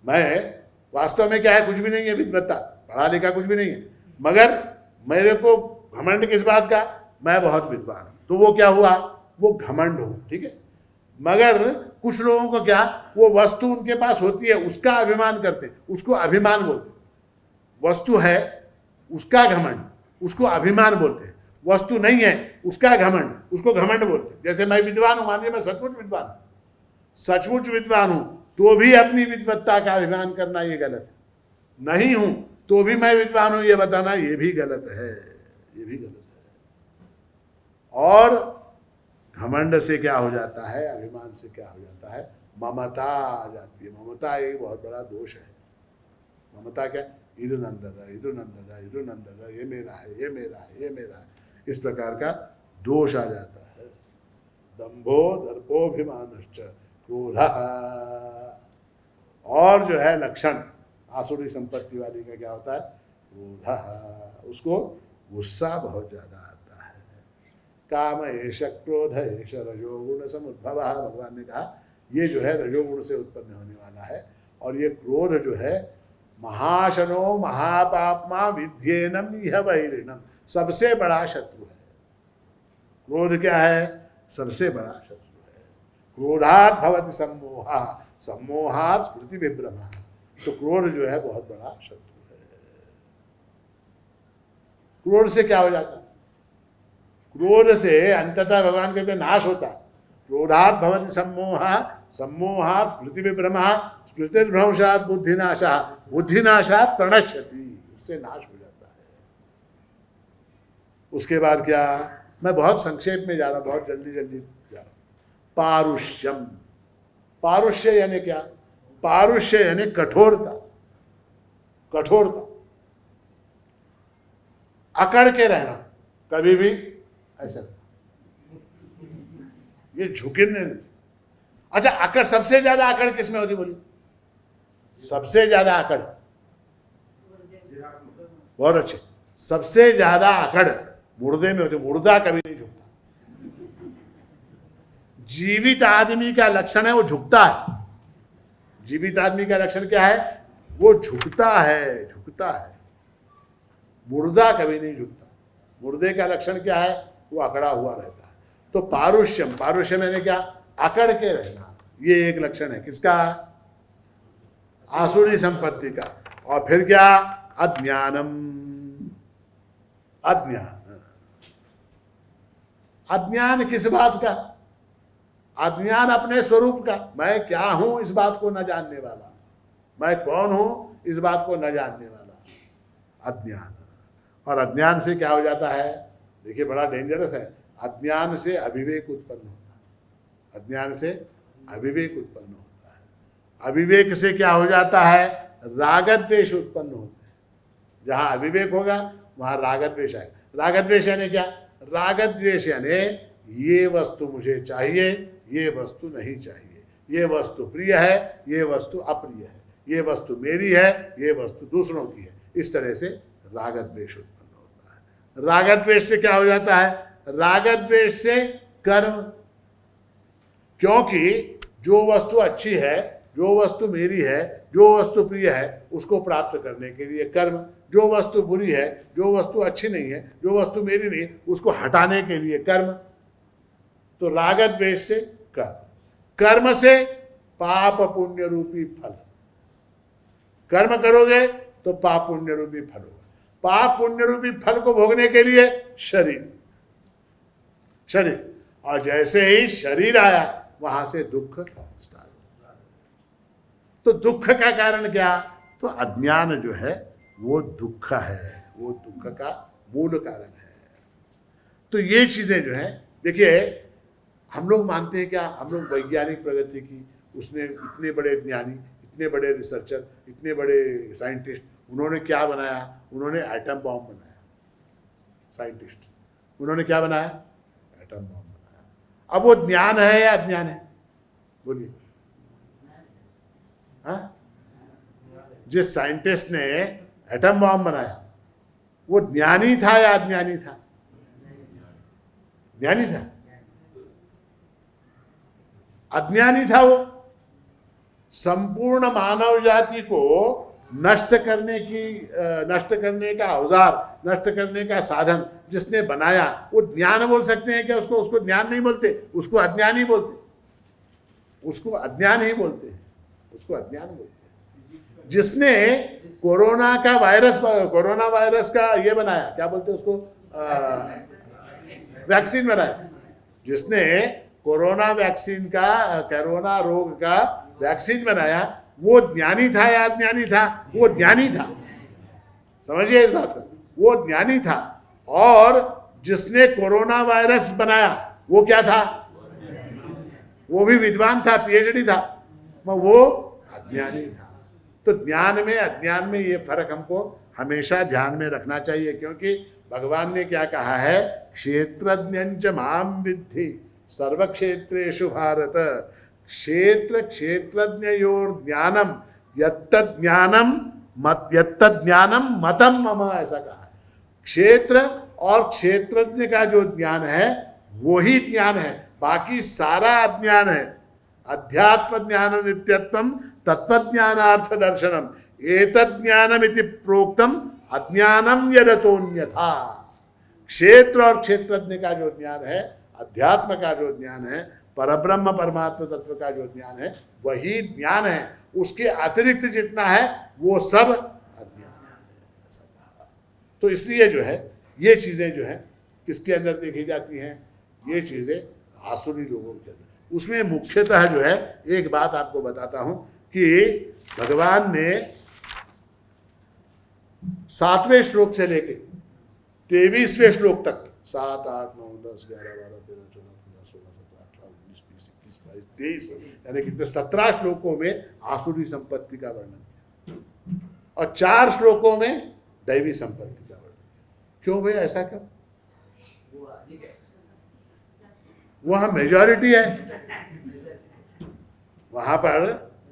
मैं वास्तव में क्या है? कुछ भी नहीं है, विद्वत्ता, पढ़ा लिखा कुछ भी नहीं है, मगर मेरे को घमंड किस बात का? मैं बहुत विद्वान हूं। तो वो क्या हुआ? वो घमंड हो, ठीक है। मगर कुछ लोगों को क्या, वो वस्तु उनके पास होती है उसका अभिमान करते, उसको अभिमान बोलते। वस्तु है उसका घमंड, उसको अभिमान बोलते हैं। वस्तु नहीं है उसका घमंड, उसको घमंड बोलते हैं। जैसे मैं विद्वान हूं, मानिए मैं सचमुच विद्वान हूं, सचमुच विद्वान हूं, तो भी अपनी विद्वत्ता का अभिमान करना ये गलत है। नहीं हूं तो भी मैं विद्वान हूं ये बताना ये भी गलत है, ये भी गलत है। और घमंड से क्या हो जाता है? अभिमान से क्या हो जाता है? ममता आ जाती है। ममता एक बहुत बड़ा दोष है। ममता क्या? इधर नंदन, इधर नंदन, इधर नंदन, ये मेरा है, ये मेरा है, ये मेरा है, इस प्रकार का दोष आ जाता है। दंभो दर्पोभिमानश्च क्रोधः। और जो है लक्षण आसुरी संपत्ति वाली का क्या होता है? क्रोधः। उसको गुस्सा बहुत ज्यादा आता है। काम एष क्रोध एष रजोगुण समुद्भव। भगवान ने कहा ये जो है रजोगुण से उत्पन्न होने वाला है। और ये क्रोध जो है महाशनो महापापमा विध्येनम यह वैरिणम, सबसे बड़ा शत्रु है। क्रोध क्या है? सबसे बड़ा शत्रु है। क्रोधात् भवति सम्मोहा, सम्मोहात् स्मृति विभ्रमा। तो क्रोध जो है बहुत बड़ा शत्रु है। क्रोध से क्या हो जाता है? क्रोध से अंततः भगवान कहते हैं नाश होता है। क्रोधात् भवति सम्मोहः, सम्मोहात् स्मृतिविभ्रमः, स्मृतिर्भ्रंशात् बुद्धिनाशः, बुद्धिनाशात् प्रणश्यति, उससे नाश हो जाता है। उसके बाद क्या, मैं बहुत संक्षेप में जा रहा हूं, बहुत जल्दी जल्दी जा रहा हूं। पारुष्यम, पारुष्य यानी क्या, पारुष्य यानी कठोरता, कठोरता, अकड़ के रहना, कभी भी ऐसा, ये झुके नहीं। अच्छा, अकड़, सबसे ज्यादा अकड़ किसमें होती, बोली सबसे ज्यादा अकड़, बहुत अच्छे, सबसे ज्यादा अकड़ मुर्दे में होती, मुर्दा कभी नहीं झुकता। जीवित आदमी का लक्षण है वो झुकता है, जीवित आदमी का लक्षण क्या है, वो झुकता है, झुकता है, मुर्दा कभी नहीं झुकता। मुर्दे का लक्षण क्या है, वो अकड़ा हुआ रहता है। तो पारुष्यम, पारुष्यम यानी क्या, अकड़ के रहना, ये एक लक्षण है किसका, आसुरी संपत्ति का। और फिर क्या, अज्ञानम, अज्ञान, अज्ञान किस बात का, अज्ञान अपने स्वरूप का, मैं क्या हूं इस बात को न जानने वाला, मैं कौन हूं इस बात को न जानने वाला, अज्ञान। और अज्ञान से क्या हो जाता है, देखिए बड़ा डेंजरस है, अज्ञान से अविवेक उत्पन्न होता है, अज्ञान से अविवेक उत्पन्न होता है, अविवेक से क्या हो जाता है, रागद्वेष उत्पन्न होते हैं। जहां अविवेक होगा वहां रागद्वेष आएगा। रागद्वेष यानी क्या, रागद्वेष यानी ये वस्तु मुझे चाहिए, ये वस्तु नहीं चाहिए, ये वस्तु प्रिय है, ये वस्तु अप्रिय है, ये वस्तु मेरी है, ये वस्तु दूसरों की है, इस तरह से रागद्वेष उत्पन्न होता है। रागद्वेष से क्या हो जाता है, रागद्वेष से कर्म, क्योंकि जो वस्तु अच्छी है, जो वस्तु मेरी है, जो वस्तु प्रिय है, उसको प्राप्त करने के लिए कर्म, जो वस्तु बुरी है, जो वस्तु अच्छी नहीं है, जो वस्तु मेरी नहीं, उसको हटाने के लिए कर्म। तो रागद्वेष से कर्म, कर्म से पाप पुण्य रूपी फल, कर्म करोगे तो पाप पुण्य रूपी फल होगा। पाप पुण्य रूपी फल को भोगने के लिए शरीर, शरीर, और जैसे ही शरीर आया वहां से दुख स्टार्ट। तो दुख का कारण क्या, तो अज्ञान जो है वो दुख है, वो दुख का मूल कारण है। तो ये चीजें जो है, देखिए हम लोग मानते हैं क्या, हम लोग वैज्ञानिक प्रगति की, उसने इतने बड़े ज्ञानी, इतने बड़े रिसर्चर, इतने बड़े साइंटिस्ट, उन्होंने क्या बनाया, उन्होंने एटम बॉम्ब बनाया। साइंटिस्ट, उन्होंने क्या बनाया, एटम बॉम्ब बनाया। अब वो ज्ञान है या अज्ञान है, बोलिए। हाँ, जिस साइंटिस्ट ने एटम बॉम्ब बनाया वो ज्ञानी था या अज्ञानी था, ज्ञानी था, अज्ञानी था। वो संपूर्ण मानव जाति को नष्ट करने का औजार, नष्ट करने का साधन जिसने बनाया, वो ज्ञान बोल सकते हैं क्या, उसको ज्ञान नहीं बोलते, उसको अज्ञान ही बोलते, उसको अज्ञान ही बोलते हैं, उसको अज्ञान बोलते हैं। जिसने कोरोना वायरस का ये बनाया, क्या बोलते हैं उसको, वैक्सीन बनाया, जिसने कोरोना रोग का वैक्सीन बनाया, वो ज्ञानी था या अज्ञानी था, वो ज्ञानी था, समझिए इस बात को, वो ज्ञानी था। और जिसने कोरोना वायरस बनाया वो क्या था, वो भी विद्वान था, पीएचडी था, वो अज्ञानी था। तो ज्ञान में अज्ञान में ये फर्क हमको हमेशा ध्यान में रखना चाहिए, क्योंकि भगवान ने क्या कहा है, क्षेत्रज्ञञ्च माम विद्धि सर्वक्षेत्रेषु भारत, क्षेत्र क्षेत्रज्ञयोर ज्ञानम यत्तज्ञानम मतम मम, ऐसा कहा है। क्षेत्र और क्षेत्रज्ञ का जो ज्ञान है वही ज्ञान है, बाकी सारा अज्ञान है। अध्यात्म ज्ञान नित्यत्वम तत्वज्ञानार्थ दर्शनम एतज्ञानम इति प्रोक्तम अज्ञानम यदतोन्यथा। क्षेत्र और क्षेत्रज्ञ का जो ज्ञान है, अध्यात्म का जो ज्ञान है, परब्रह्म परमात्मा तत्व का जो ज्ञान है, वही ज्ञान है। उसके अतिरिक्त जितना है वो सब अज्ञान है। तो इसलिए जो है ये चीजें जो है किसके अंदर देखी जाती हैं? ये चीज़ें आसुरी लोगों के अंदर। उसमें मुख्यतः जो है, एक बात आपको बताता हूं कि भगवान ने 7वें श्लोक से लेके 23वें श्लोक तक 7, 8, 9, 10, 11, 12, 13, 14, 15, 16, 17, 18, 19, 20, 21, 22, 23 यानी कितने 17 श्लोकों में आसुरी संपत्ति का वर्णन किया और 4 श्लोकों में दैवी संपत्ति का वर्णन किया। क्यों भाई, ऐसा क्यों? वहां मेजॉरिटी है, वहां पर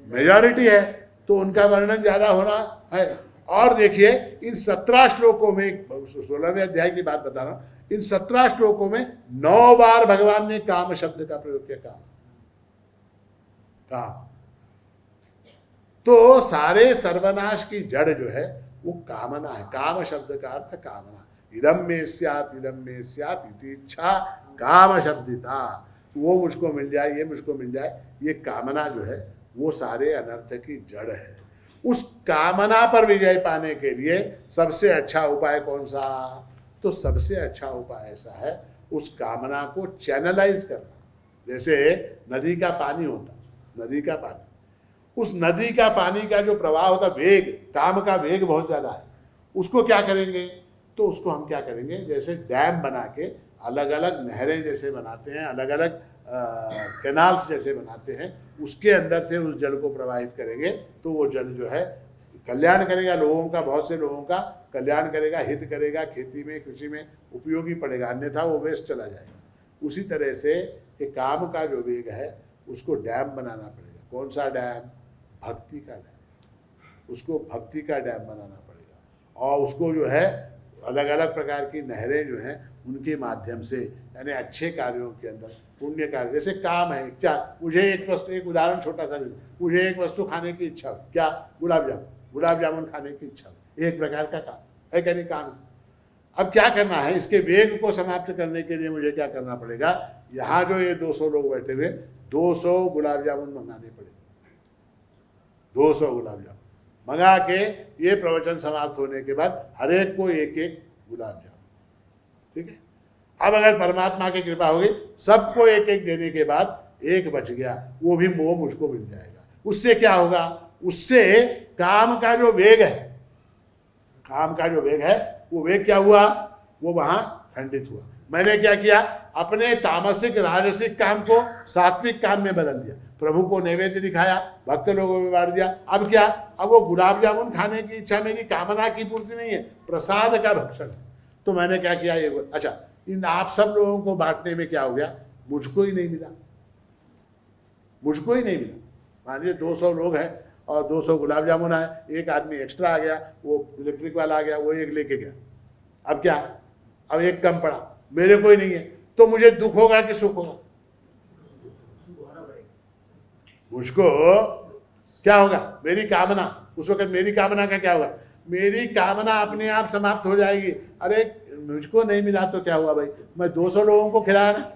मेजॉरिटी है, तो उनका वर्णन ज्यादा होना है। और देखिए इन 17 श्लोकों में, 16वें अध्याय की बात बता रहा हूं, इन 17 श्लोकों में 9 बार भगवान ने काम शब्द का प्रयोग किया। काम तो सारे सर्वनाश की जड़ जो है वो कामना है। काम शब्द का अर्थ कामना। इदम में स्यात् इति इच्छा काम शब्दिता। वो मुझको मिल जाए, ये मुझको मिल जाए, ये कामना जो है वो सारे अनर्थ की जड़ है। उस कामना पर विजय पाने के लिए सबसे अच्छा उपाय कौन सा? तो सबसे अच्छा उपाय ऐसा है, उस कामना को चैनलाइज करना। जैसे नदी का पानी होता, नदी का पानी, उस नदी का पानी का जो प्रवाह होता, वेग, काम का वेग बहुत ज़्यादा है, उसको क्या करेंगे? तो उसको हम क्या करेंगे, जैसे डैम बना के अलग अलग नहरें जैसे बनाते हैं, अलग अलग कैनाल्स जैसे बनाते हैं, उसके अंदर से उस जल को प्रवाहित करेंगे तो वो जल जो है कल्याण करेगा लोगों का, बहुत से लोगों का कल्याण करेगा, हित करेगा, खेती में कृषि में उपयोगी पड़ेगा, अन्यथा वो वेस्ट चला जाएगा। उसी तरह से कि काम का जो वेग है उसको डैम बनाना पड़ेगा। कौन सा डैम? भक्ति का डैम। उसको भक्ति का डैम बनाना पड़ेगा और उसको जो है अलग अलग प्रकार की नहरें जो हैं उनके माध्यम से, यानी अच्छे कार्यों के अंदर, पुण्य कार्य, जैसे काम है, क्या मुझे एक वस्तु, एक उदाहरण छोटा सा, मुझे एक वस्तु खाने की इच्छा हो, क्या? गुलाब जामुन खाने की इच्छा हो, एक प्रकार का काम है, क्या नहीं? काम है। अब क्या करना है, इसके वेग को समाप्त करने के लिए मुझे क्या करना पड़ेगा? यहाँ जो ये 200 लोग बैठे हुए, 200 गुलाब जामुन मंगाने पड़ेंगे। 200 गुलाब जामुन मंगा के ये प्रवचन समाप्त होने के बाद हर एक को एक एक गुलाब जामुन, ठीक है? अब अगर परमात्मा की कृपा होगी, सबको एक एक देने के बाद एक बच गया, वो भी मोह मुझको मिल जाएगा। उससे क्या होगा? उससे काम का जो वेग है, काम का जो वेग है, वो वेग क्या हुआ? वो वहां खंडित हुआ। मैंने क्या किया? अपने तामसिक राजसिक काम को सात्विक काम में बदल दिया, प्रभु को नैवेद्य दिखाया, भक्त लोगों में बांट दिया। अब क्या? अब वो गुलाब जामुन खाने की इच्छा मेरी कामना की पूर्ति नहीं है, प्रसाद का भक्षण है। तो मैंने क्या किया? ये अच्छा, इन आप सब लोगों को बांटने में क्या हो गया? मुझको ही नहीं मिला, मुझको ही नहीं मिला। मान लीजिए 200 लोग हैं और 200 गुलाब जामुन आए, एक आदमी एक्स्ट्रा आ गया, वो इलेक्ट्रिक वाला आ गया, वो एक लेके गया। अब क्या? अब एक कम पड़ा, मेरे को ही नहीं है, तो मुझे दुख होगा कि सुख होगा? मुझको क्या होगा? मेरी कामना, उस वक्त मेरी कामना का क्या होगा? मेरी कामना अपने आप समाप्त हो जाएगी। अरे मुझको नहीं मिला तो क्या हुआ भाई, मैं 200 लोगों को खिलाया ना,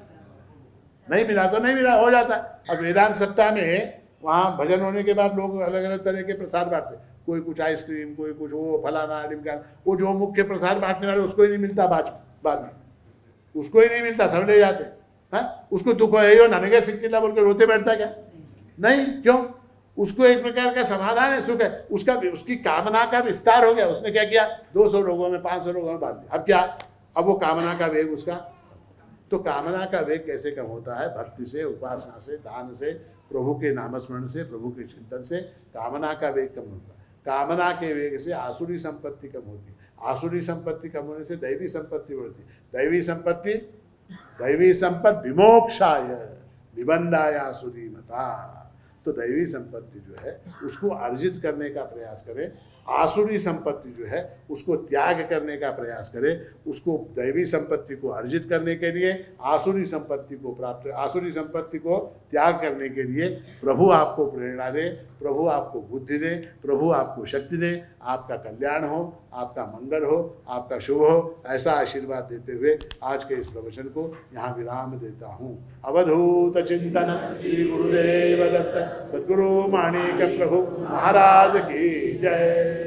नहीं मिला तो नहीं मिला, हो जाता है। अब वेदांत सप्ताह में वहाँ भजन होने के बाद लोग अलग अलग तरह के प्रसाद बांटते, कोई कुछ आइसक्रीम, कोई कुछ वो फलाना ढिमकाना, वो जो मुख्य प्रसाद बांटने वाले उसको ही नहीं मिलता, बाद में उसको ही नहीं मिलता, सब ले जाते हैं। उसको दुख है, ननगे सिक्किला बोल के रोते बैठता क्या? नहीं, क्यों? उसको एक प्रकार का समाधान है, सुख है, उसका उसकी कामना का विस्तार हो गया। उसने क्या किया? 200 लोगों में, 500 लोगों में बांट दिया। अब क्या? अब वो कामना का वेग उसका, तो कामना का वेग कैसे कम होता है? भक्ति से, उपासना से, दान से, प्रभु के नामस्मरण से, प्रभु के चिंतन से कामना का वेग कम होता है। कामना के वेग से आसुरी संपत्ति कम होती है, आसुरी संपत्ति कम होने से दैवी संपत्ति बढ़ती है, दैवी संपत्ति विमोक्षाय निबंधाय आसुरी मता। तो दैवी संपत्ति जो है उसको अर्जित करने का प्रयास करें, आसुरी संपत्ति जो है उसको त्याग करने का प्रयास करें। उसको दैवी संपत्ति को अर्जित करने के लिए आसुरी संपत्ति को प्राप्त, आसुरी संपत्ति को त्याग करने के लिए प्रभु आपको प्रेरणा दे, प्रभु आपको बुद्धि दे, प्रभु आपको शक्ति दे, आपका कल्याण हो, आपका मंगल हो, आपका शुभ हो, ऐसा आशीर्वाद देते हुए आज के इस प्रवचन को यहाँ विराम देता हूँ। अवधूत चिंतन श्री गुरुदेव दत्त सद्गुरु माणिक प्रभु महाराज की जय।